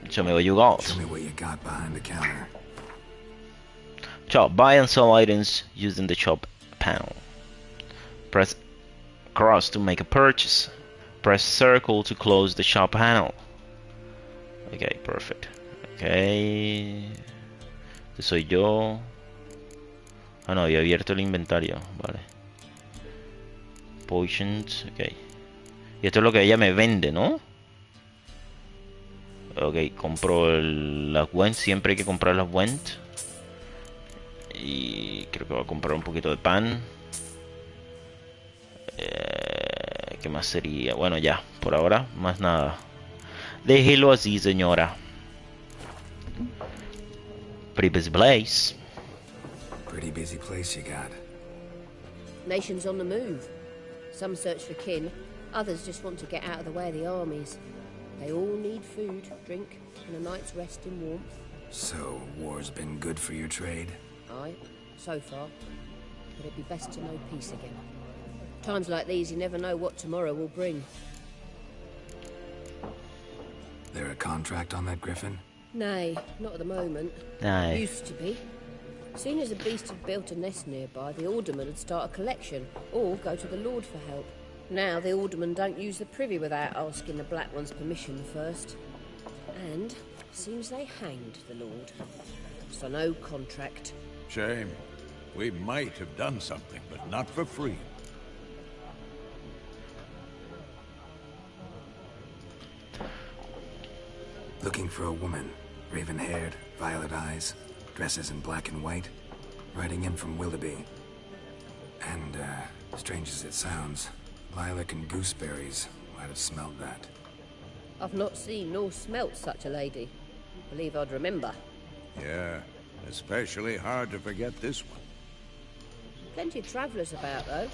Show me what you got. Show me what you got behind the counter. Shop. Buy and sell items using the shop panel. Press cross to make a purchase. Press circle to close the shop panel. Okay, perfect. Okay. Este soy yo. Ah, no, había abierto el inventario. Vale. Potions. Ok. Y esto es lo que ella me vende, ¿no? Ok, compro las Went. Siempre hay que comprar las Went. Y creo que voy a comprar un poquito de pan. ¿Qué más sería? Bueno, ya, por ahora, más nada. Déjelo así, señora. Pretty busy place. Pretty busy place you got. Nations on the move. Some search for kin, others just want to get out of the way of the armies. They all need food, drink, and a night's rest in warmth. So, war's been good for your trade? Aye, so far. But it'd be best to know peace again. Times like these, you never know what tomorrow will bring. There a contract on that griffin? Nay, not at the moment. Aye. Used to be. Soon as the beast had built a nest nearby, the alderman would start a collection, or go to the lord for help. Now the alderman don't use the privy without asking the Black One's permission first. And seems they hanged the lord. So no contract. Shame. We might have done something, but not for free. Looking for a woman. Raven-haired, violet eyes, dresses in black and white. Riding in from Willoughby. And, strange as it sounds, lilac and gooseberries might have smelled that. I've not seen nor smelt such a lady. Believe I'd remember. Yeah, especially hard to forget this one. Plenty of travellers about, though.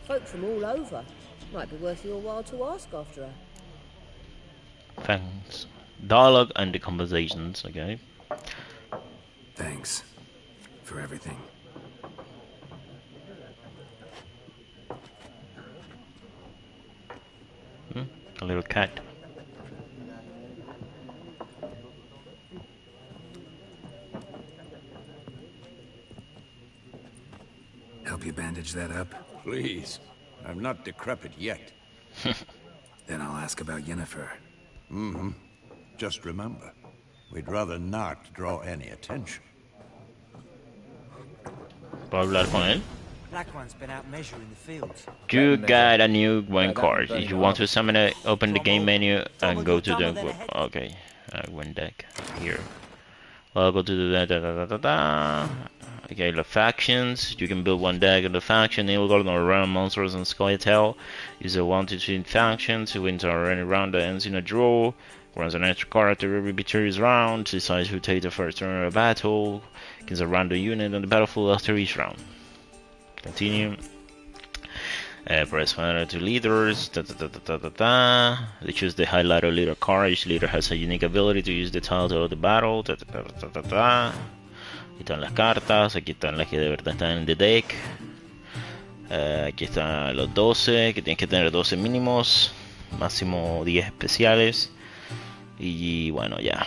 Folk from all over. Might be worth your while to ask after her. Thanks. Dialogue and the conversations, okay. Thanks. For everything. A little cat. Help you bandage that up? Please. I'm not decrepit yet. Then I'll ask about Yennefer. Mm-hmm. Just remember, we'd rather not draw any attention. ¿Puedo hablar con él? Black One's been out measuring the fields. You got a new win card. If you want to summon it, open the game menu and go to the... Okay, win deck. Here. Well, I'll go to the... Okay, the factions. You can build one deck in the faction. Nilgard or random monsters and Skytail. Use a 1 to 2 factions. Who wins are any round that ends in a draw. Runs an extra card after every victorious round. Decides who takes the first turn of a battle. Against a random unit on the battlefield after each round. Continue. Press fire to leaders. They choose the highlighter leader card. Each leader has a unique ability to use the title of the battle. Aquí están las cartas. Aquí están las que de verdad están en the deck. Aquí están los 12, que tienes que tener 12 mínimos. Máximo 10 especiales. Y bueno, ya.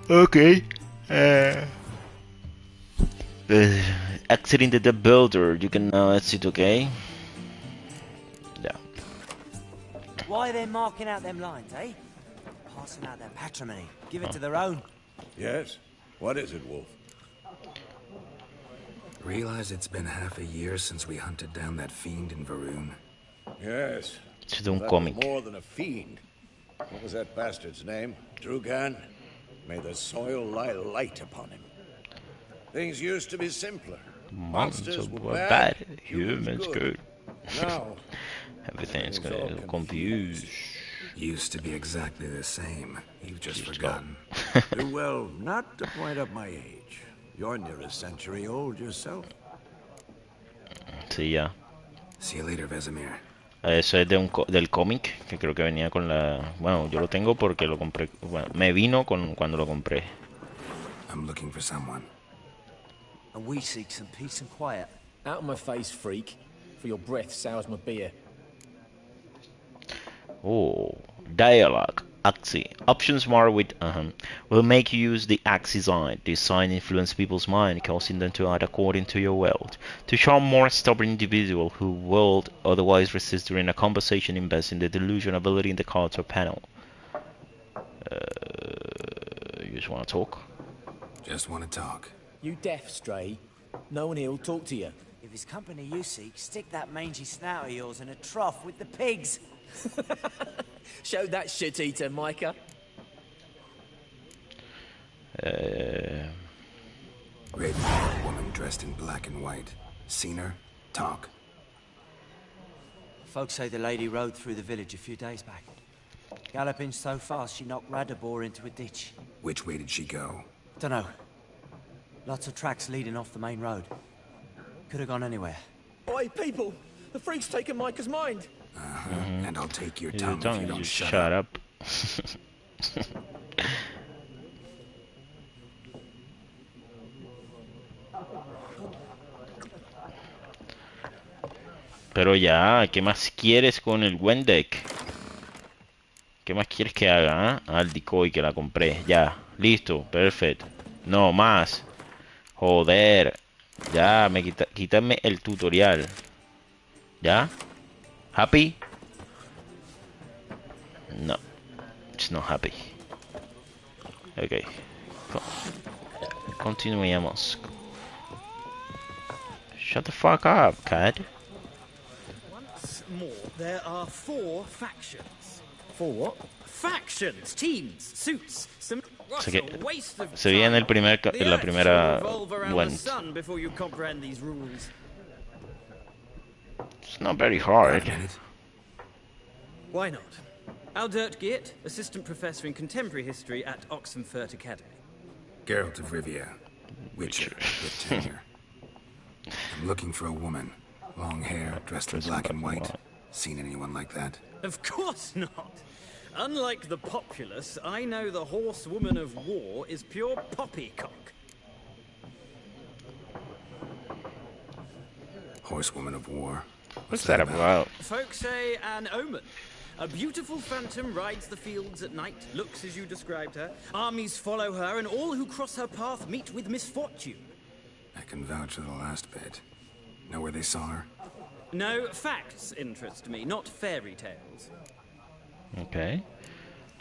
Ok. Exiting the builder. You can now exit, okay? Yeah. Why are they marking out them lines, eh? Passing out their patrimony. Give it to their own. Yes? What is it, Wolf? Realize it's been half a year since we hunted down that fiend in Varun. Yes. Es de un That cómic. was more than a fiend. What was that bastard's name? Drugan? May the soil lie light upon him. Things used to be simpler. Monsters were bad, humans good. Now, everything's all confused. Used to be exactly the same. You've just forgotten. Well, not to point up my age. You're near a century old yourself. Sí, ya. See you later, Vesemir. Eso es del cómic, que creo que venía con la... Bueno, yo lo tengo porque lo compré... Bueno, me vino cuando lo compré. I'm looking for someone. And we seek some peace and quiet. Out of my face, freak. For your breath sours my beer. Oh, dialogue. Axis. Options marked with will make you use the axis sign. This sign influence people's mind, causing them to act according to your will. To charm more stubborn individual who will otherwise resist during a conversation, invest in the delusion ability in the cards or panel. You just want to talk? Just want to talk. You deaf, Stray? No one here will talk to you. If it's company you seek, stick that mangy snout of yours in a trough with the pigs. Show that shit-eater, Micah. Red-haired woman dressed in black and white. Seen her? Talk. Folks say the lady rode through the village a few days back. Galloping so fast she knocked Radabor into a ditch. Which way did she go? Dunno. Lots of tracks leading off the main road. Could have gone anywhere. Oi, people! The freak's taken Micah's mind! And I'll take your tongue if you don't just shut up. Pero ya, ¿qué más quieres con el Wendeck? ¿Qué más quieres que haga? Al decoy que la compré. Ya, listo, perfecto. No más. Joder. Ya, quítame el tutorial. ¿Ya? ¿Happy? No. It's not happy. Ok. Continuemos. Shut the fuck up, cat. Once more, there are 4 factions. 4 what? Factions, teams, suits, some... What a waste of Se veía en el la primera one. Before you comprehend these rules. It's not very hard. Why not? Aldert Geert, assistant professor in contemporary history at Oxenfurt Academy. Geralt of Rivia, Witcher, with tenure. I'm looking for a woman. Long hair, dressed in black and white. Seen anyone like that? Of course not. Unlike the populace, I know the horsewoman of war is pure poppycock. Horsewoman of war? What's that about? Folks say an omen. A beautiful phantom rides the fields at night, looks as you described her. Armies follow her, and all who cross her path meet with misfortune. I can vouch for the last bit. Know where they saw her? No, facts interest me, not fairy tales. Okay.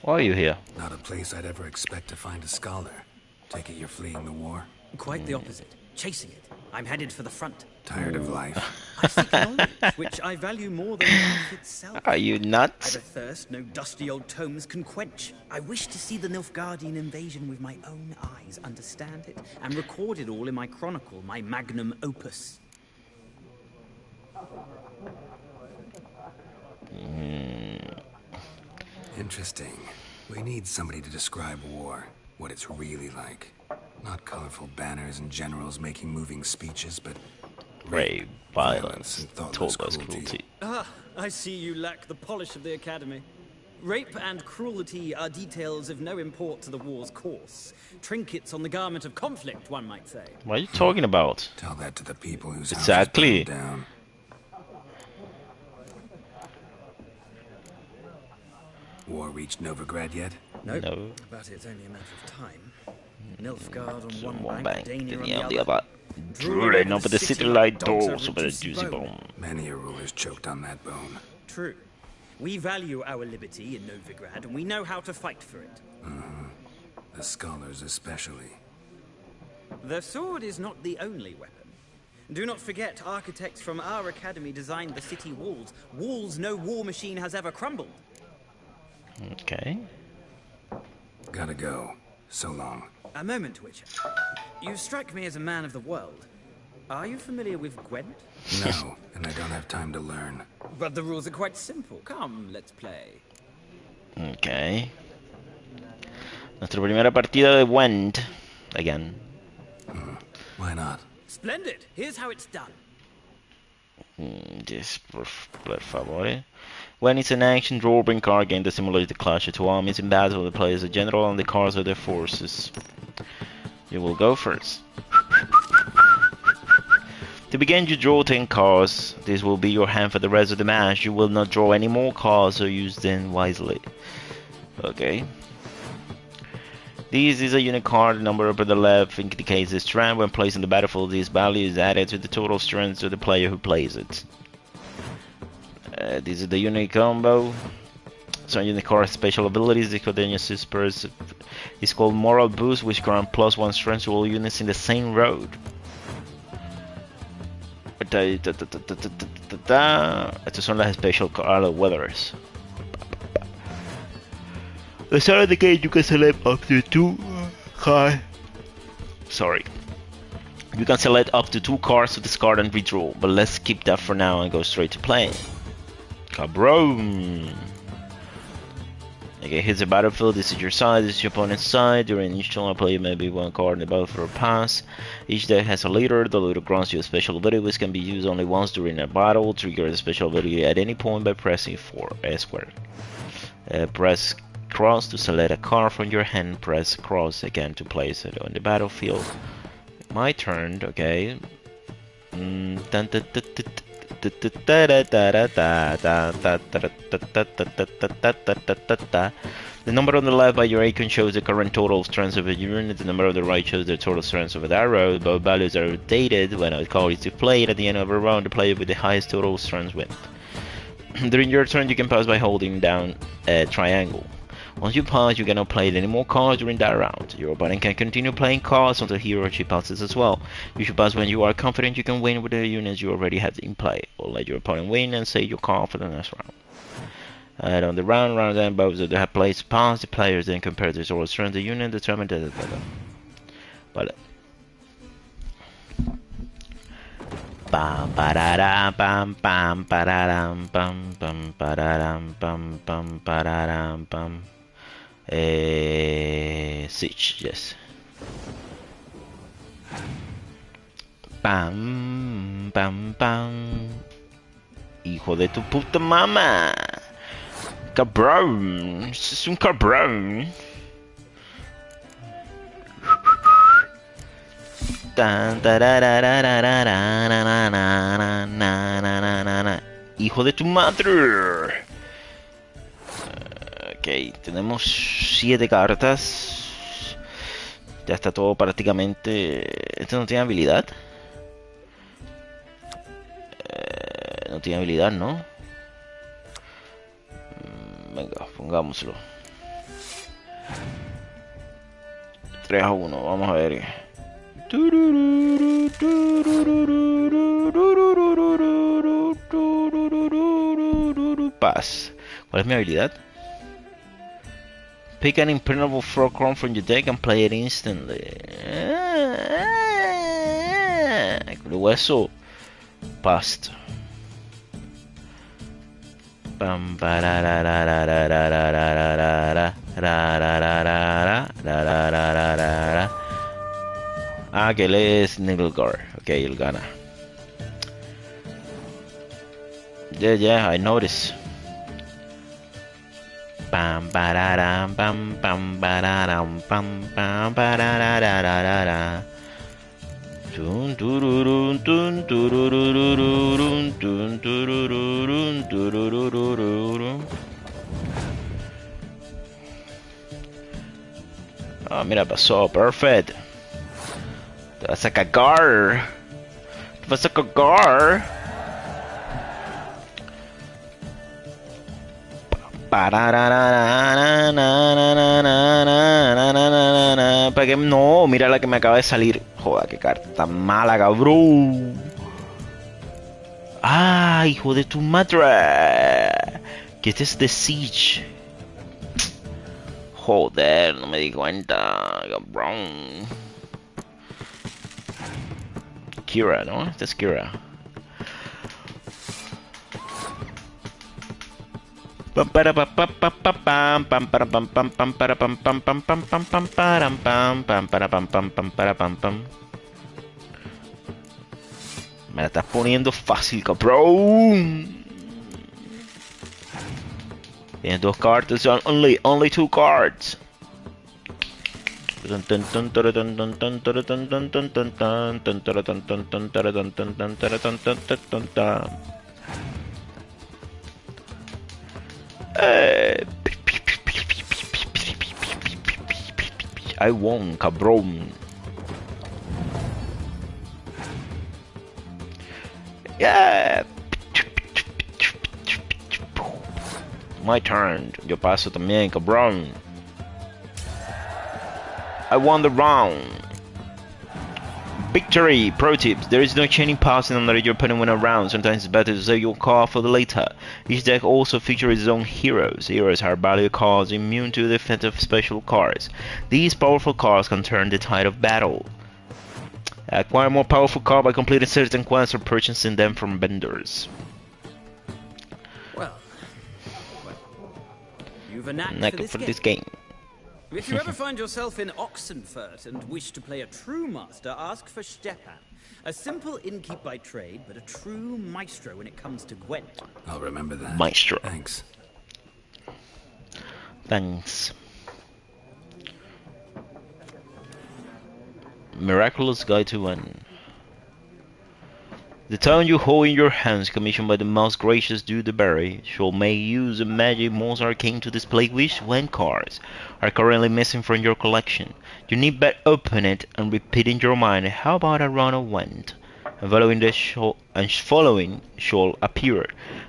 Why are you here? Not a place I'd ever expect to find a scholar. Take it you're fleeing the war? Quite the opposite. Chasing it. I'm headed for the front. Tired of life? I seek knowledge, which I value more than life itself. Are you nuts? I've a thirst no dusty old tomes can quench. I wish to see the Nilfgaardian invasion with my own eyes, understand it, and record it all in my chronicle, my magnum opus. Interesting. We need somebody to describe war, what it's really like. Not colorful banners and generals making moving speeches, but rape, violence, and thoughtless cruelty. Ah, I see you lack the polish of the Academy. Rape and cruelty are details of no import to the war's course. Trinkets on the garment of conflict, one might say. What are you talking about? Tell that to the people whose exactly. houses burned down. War reached Novigrad yet? Nope. No. But it's only a matter of time. Nilfgaard on One bank, bank, Dania on the other. Drooling over the city like doors over the juicy bone. Many a ruler's choked on that bone. True. We value our liberty in Novigrad, and we know how to fight for it. The scholars especially. The sword is not the only weapon. Do not forget, architects from our academy designed the city walls. Walls no war machine has ever crumbled. Okay. Gotta go. So long. A moment, Witcher. You strike me as a man of the world. Are you familiar with Gwent? No, and I don't have time to learn. But the rules are quite simple. Come, let's play. Okay. Nuestra primera partida de Gwent. Again. Why not? Splendid. Here's how it's done. Yes, por favor. When it's an action drawing card game that simulates the clash of two armies in battle, the player is a general and the cards are their forces. You will go first. To begin, you draw 10 cards. This will be your hand for the rest of the match. You will not draw any more cards, so use them wisely. Okay. This is a unit card. The number up at the left indicates the strength. When placed in the battlefield, this value is added to the total strength of the player who plays it. This is the unit combo. Some unit card special abilities. The Codenius Spurs is called Moral Boost, which grant +1 strength to all units in the same road. Estos son las special weathers. At the start of the game, you can select up to two cards. Sorry. You can select up to 2 cards to discard and redraw, but let's skip that for now and go straight to playing. Cabron. Okay, here's the battlefield. This is your side, this is your opponent's side. During each turn, player may be 1 card in the battlefield for a pass. Each deck has a leader. The leader grants you a special ability which can be used only once during a battle. Trigger the special ability at any point by pressing 4 square. Press cross to select a card from your hand. Press cross again to place it on the battlefield. My turn, okay. The number on the left by your icon shows the current total strength of a unit. The number on the right shows the total strength of an arrow. Both values are updated when a card is played. At the end of a round, the player with the highest total strength wins. During your turn, you can pass by holding down a triangle. Once you pass, you cannot play any more cards during that round. Your opponent can continue playing cards until he or she passes as well. You should pass when you are confident you can win with the units you already have in play, or let your opponent win and say you're confident next round. And on the round then both of the players pass, the players then compare the total strength of the unit and determine the Vale. Pam pararam pam pam pararam pam pam pararam pam pam pararam pam. Siege, yes. Pam, pam, pam. Hijo de tu puta mamá. Cabrón. Es un cabrón. Hijo de tu madre. Ok, tenemos 7 cartas. Ya está todo prácticamente. Este no tiene habilidad. No tiene habilidad, ¿no? Venga, pongámoslo. 3-1, vamos a ver. Paz. ¿Cuál es mi habilidad? Pick an impenetrable frog from your deck and play it instantly. Luego eso. Past. Pam, pararararararararara, rararararararararara. Ah, que él es Nilgar. Ok, él gana. Yeah, I noticed. Pam, pararam, pam, pam, pararam, pam, pam, parararararara. Tun tururun, tun tururururun, tun turururun, tururururun. Ah, mira, pasó, perfect. Te vas a cagar. Te vas a cagar. Para que no, mira la que me acaba de salir. Joder, qué carta tan mala, cabrón. Ah, hijo de tu madre. Que este es The Siege. Joder, no me di cuenta, cabrón. Kira, ¿no? Esta es Kira. Pam para pam pam pam pam pam para pam pam pam para pam pam pam pam pam pam para pam pam para pam pam pam para pam pam. Me la estás poniendo fácil, cabrón. Tienes dos cartas, only two cards. I won, cabrón. Yeah. My turn. Yo paso también, cabrón. I won the round. Victory! Pro tips. There is no chaining passing under your opponent when around. Sometimes it's better to save your card for the later. Each deck also features its own heroes. Heroes are value cards immune to the effect of special cards. These powerful cards can turn the tide of battle. Acquire more powerful cards by completing certain quests or purchasing them from vendors. Well, you've a knack For this game. If you ever find yourself in Oxenfurt and wish to play a true master, ask for Stepan. A simple innkeep by trade, but a true maestro when it comes to Gwent. I'll remember that. Maestro. Thanks. Thanks. Miraculous Guide to One. The town you hold in your hands, commissioned by the most gracious Dudeberry, shall make use of magic most arcane to display which Gwent cards are currently missing from your collection. You need but open it and repeat in your mind, how about a run of Gwent? And following shall appear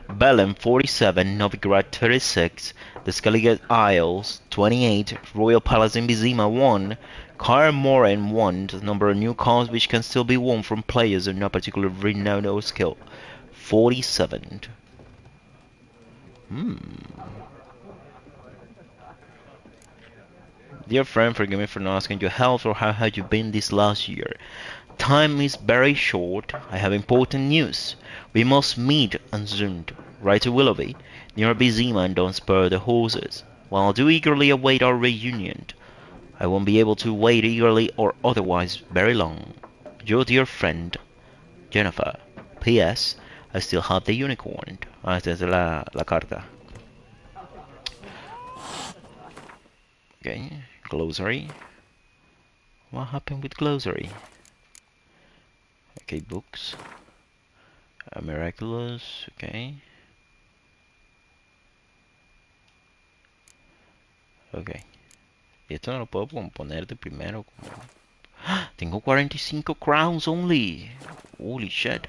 Bellem 47, Novigrad 36, the Skellige Isles 28, Royal Palace in Vizima 1, Kaer Morhen 1, the number of new cards which can still be won from players of no particular renown or skill. 47. Dear friend, forgive me for not asking your health or how have you been this last year. Time is very short. I have important news. We must meet and soon. Right to Willoughby, near Vizima, and don't spur the horses. While I do eagerly await our reunion, I won't be able to wait eagerly or otherwise very long. Your dear friend, Jennifer. P.S. I still have the unicorn. Ah, esta es la carta. Okay, glossary. What happened with glossary? Okay, books. Miraculous, okay. Okay. Esto no lo puedo poner de primero. Tengo 45 crowns only. Holy shit.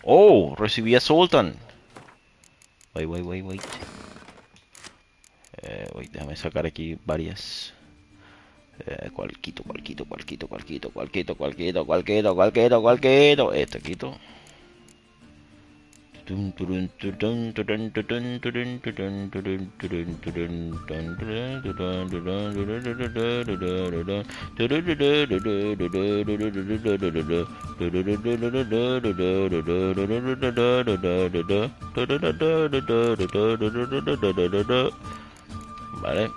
Oh, recibí a Sultan. Wait. Wait, déjame sacar aquí varias. Cualquito. Esto quito. Vale.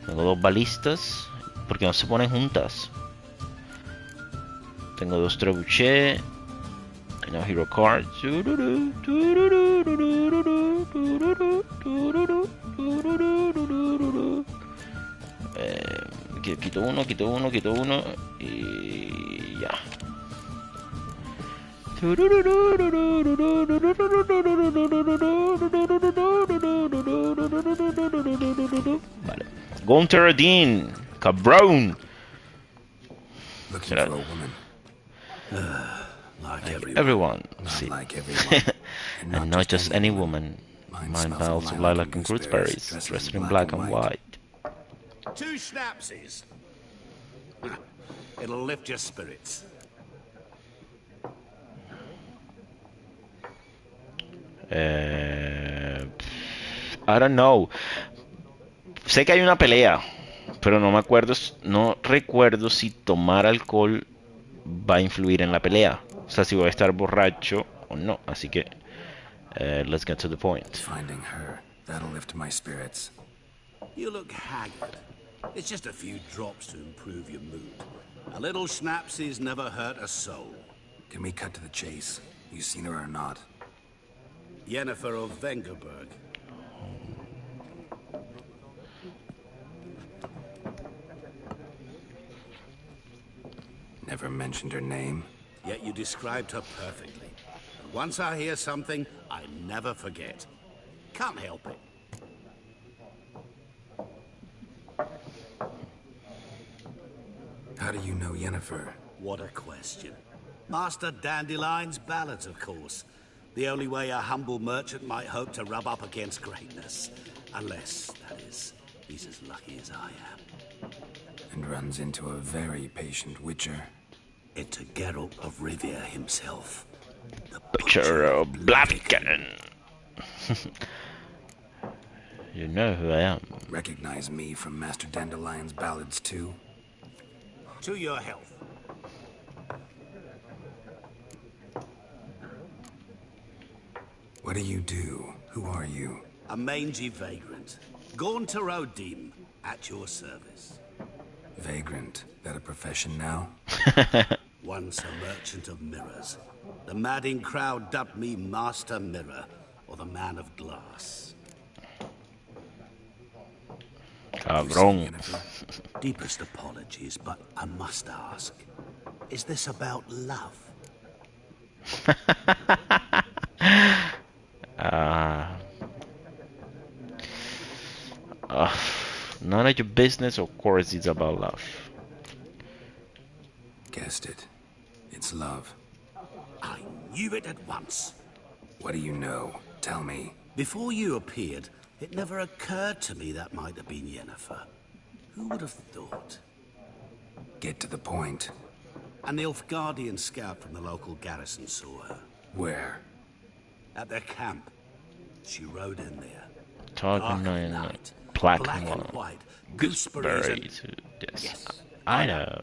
Tengo dos balistas. ¿Por qué no se ponen juntas? Tengo dos trebuchet. No hero card. Quito uno y ya. Vale. Gunter Dean, cabrón. Looking for a woman. Like everyone. Sí. Like everyone. And not just any woman. Mine smells of lilac and gooseberries, dressed in black and white. 2 schnapsies. It'll lift your spirits. I don't know. Sé que hay una pelea, pero no recuerdo si tomar alcohol va a influir en la pelea. O sea, si voy a estar borracho o no. Así que, let's get to the point. Finding her, that'll lift my spirits. You look haggard. It's just a few drops to improve your mood. A little schnapsies never hurt a soul. Can we cut to the chase? You seen her or not? Yennefer of Vengerberg. Never mentioned her name. Yet you described her perfectly. And once I hear something, I never forget. Can't help it. How do you know Yennefer? What a question. Master Dandelion's ballads, of course. The only way a humble merchant might hope to rub up against greatness. Unless, that is, he's as lucky as I am. And runs into a very patient witcher. Into Geralt of Rivia himself. The Butcher of Blaviken. You know who I am. Recognize me from Master Dandelion's ballads too? To your health. What do you do? Who are you? A mangy vagrant. Gaunter Odim, at your service. Vagrant? That a profession now? Once a merchant of mirrors. The madding crowd dubbed me Master Mirror, or the Man of Glass. Cabrón. Deepest apologies, but I must ask. Is this about love? None of your business, of course it's about love. Guessed it. It's love. I knew it at once. What do you know? Tell me. Before you appeared, it never occurred to me that might have been Yennefer. Who would have thought? Get to the point. An Nilfgaardian scout from the local garrison saw her. Where? At their camp. She rode in there. Talking night. Black and white. Gooseberries. Yes. I know.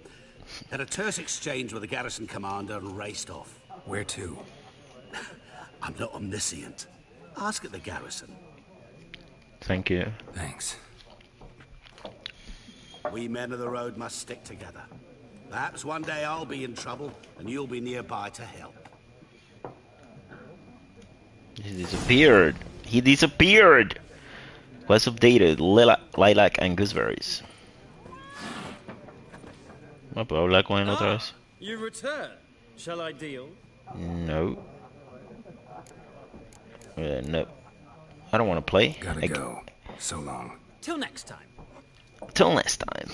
Had a terse exchange with the garrison commander and raced off. Where to? I'm not omniscient. Ask at the garrison. Thank you. Thanks. We men of the road must stick together. Perhaps one day I'll be in trouble and you'll be nearby to help. He disappeared. He disappeared. Quest updated. Lilac and gooseberries. ¿Me puedo hablar con él otra vez? You return. Shall I deal? No. No. I don't want to play. Gotta go. So long. Till next time. Till next time.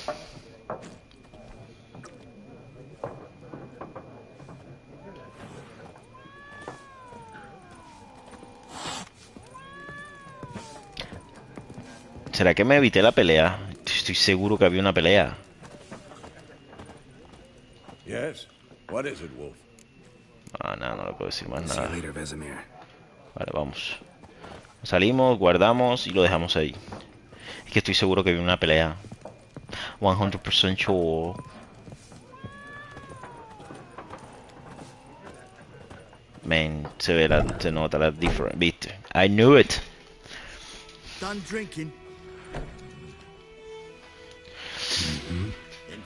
¿Será que me evité la pelea? Estoy seguro que había una pelea. Yes? What is it, Wolf? Ah, no, no le puedo decir más See you nada. later, Vesemir. Vale, vamos. Salimos, guardamos y lo dejamos ahí. Es que estoy seguro que había una pelea. 100% sure. Man, se nota la diferencia, ¿viste? I knew it. Done drinking.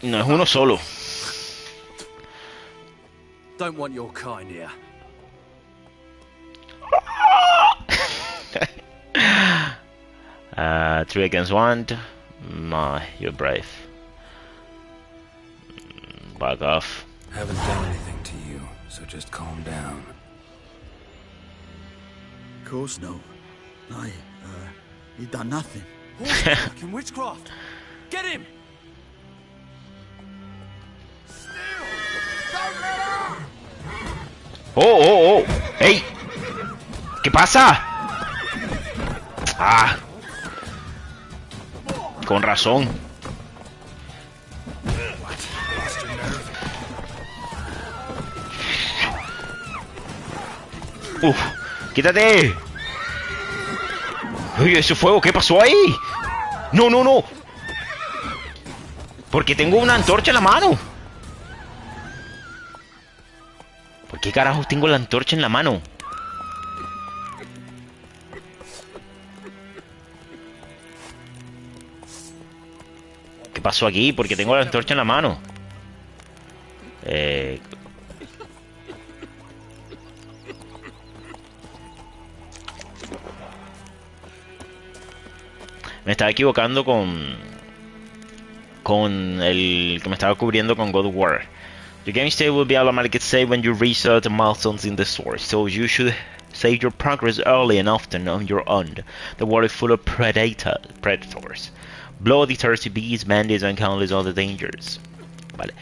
No es uno solo. Don't want your kind here. Three against one. Nah, you're brave. Back off. Haven't done anything to you, so just calm down. Of course no. You done nothing. Fucking witchcraft. Get him! ¡Oh, oh, oh! ¡Ey! ¿Qué pasa? Ah. Con razón. Uf, quítate. Uy, ese fuego, ¿qué pasó ahí? No, no, no. Porque tengo una antorcha en la mano. ¿Por qué carajos tengo la antorcha en la mano? ¿Qué pasó aquí? Porque tengo la antorcha en la mano. Me estaba equivocando con el que me estaba cubriendo con God of War. Your game state will be automatically saved when you reach certain milestones in the story, so you should save your progress early and often on your own. The world is full of predators, bloody, thirsty beasts, bandits, and countless other dangers. Vale.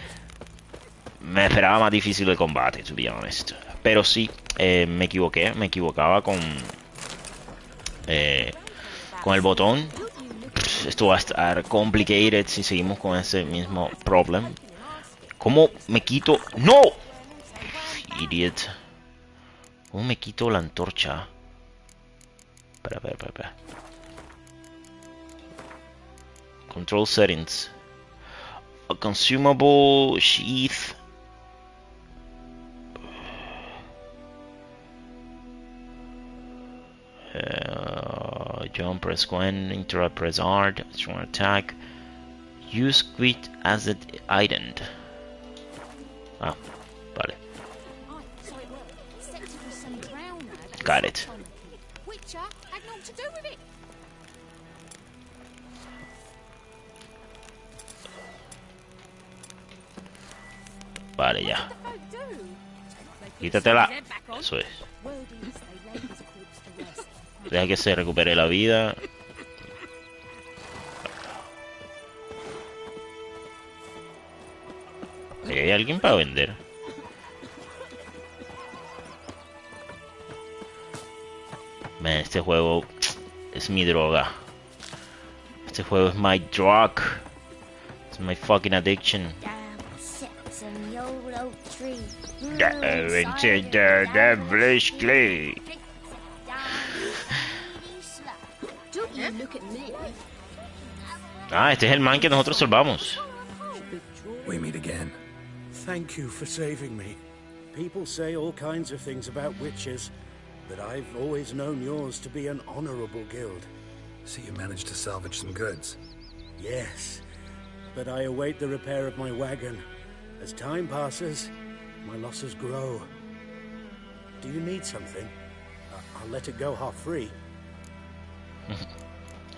Me esperaba más difícil el combate, to be honest. Pero sí, me equivocaba con el botón. Esto va a estar complicated si seguimos con ese mismo problem. ¿Cómo me quito? ¡No! Idiot. ¿Cómo me quito la antorcha? Espera. Control settings. A consumable sheath. Jump, press Gwen, interrupt, press R, strong attack. Use quit as an item. Ah, vale. Got it. Witcher had naught to do with it. Vale, ya. Quítatela. Eso es. Deja que se recupere la vida. ¿Hay alguien para vender? Man, este juego es mi droga. Este juego es my drug. It's my fucking addiction. Devilish clay. Ah, este es el man que nosotros salvamos. We meet again. Thank you for saving me. People say all kinds of things about witches, but I've always known yours to be an honorable guild. So you managed to salvage some goods? Yes, but I await the repair of my wagon. As time passes, my losses grow. Do you need something? I'll let it go half free.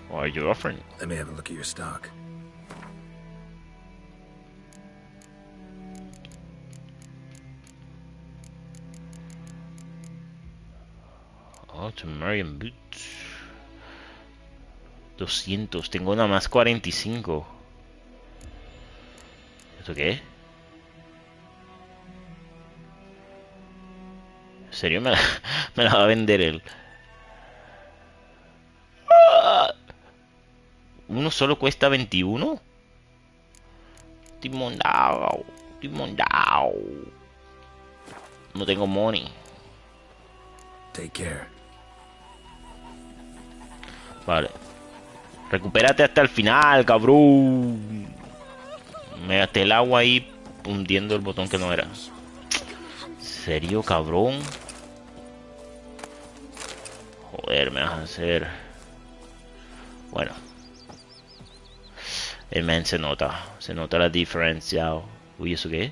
What are you offering? Let me have a look at your stock. Automarian Boots. 200. Tengo nada más 45. ¿Esto qué es? ¿En serio me la va a vender él? Uno solo cuesta 21. Estoy mondado. Estoy mondado. No tengo money. Take care. Vale. Recupérate hasta el final, cabrón. Me gasté el agua ahí hundiendo el botón que no era. ¿Serio, cabrón? Joder, me vas a hacer... Bueno. El man se nota la diferencia. Uy, ¿eso qué es?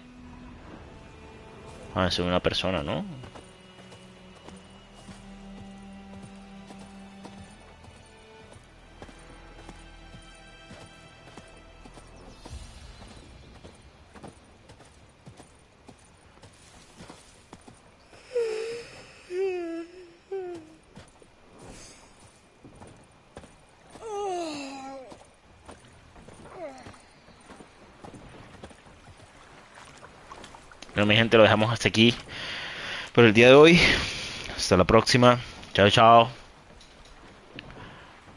Ah, eso es una persona, ¿no? Bueno, mi gente, lo dejamos hasta aquí por el día de hoy. Hasta la próxima. Chao, chao.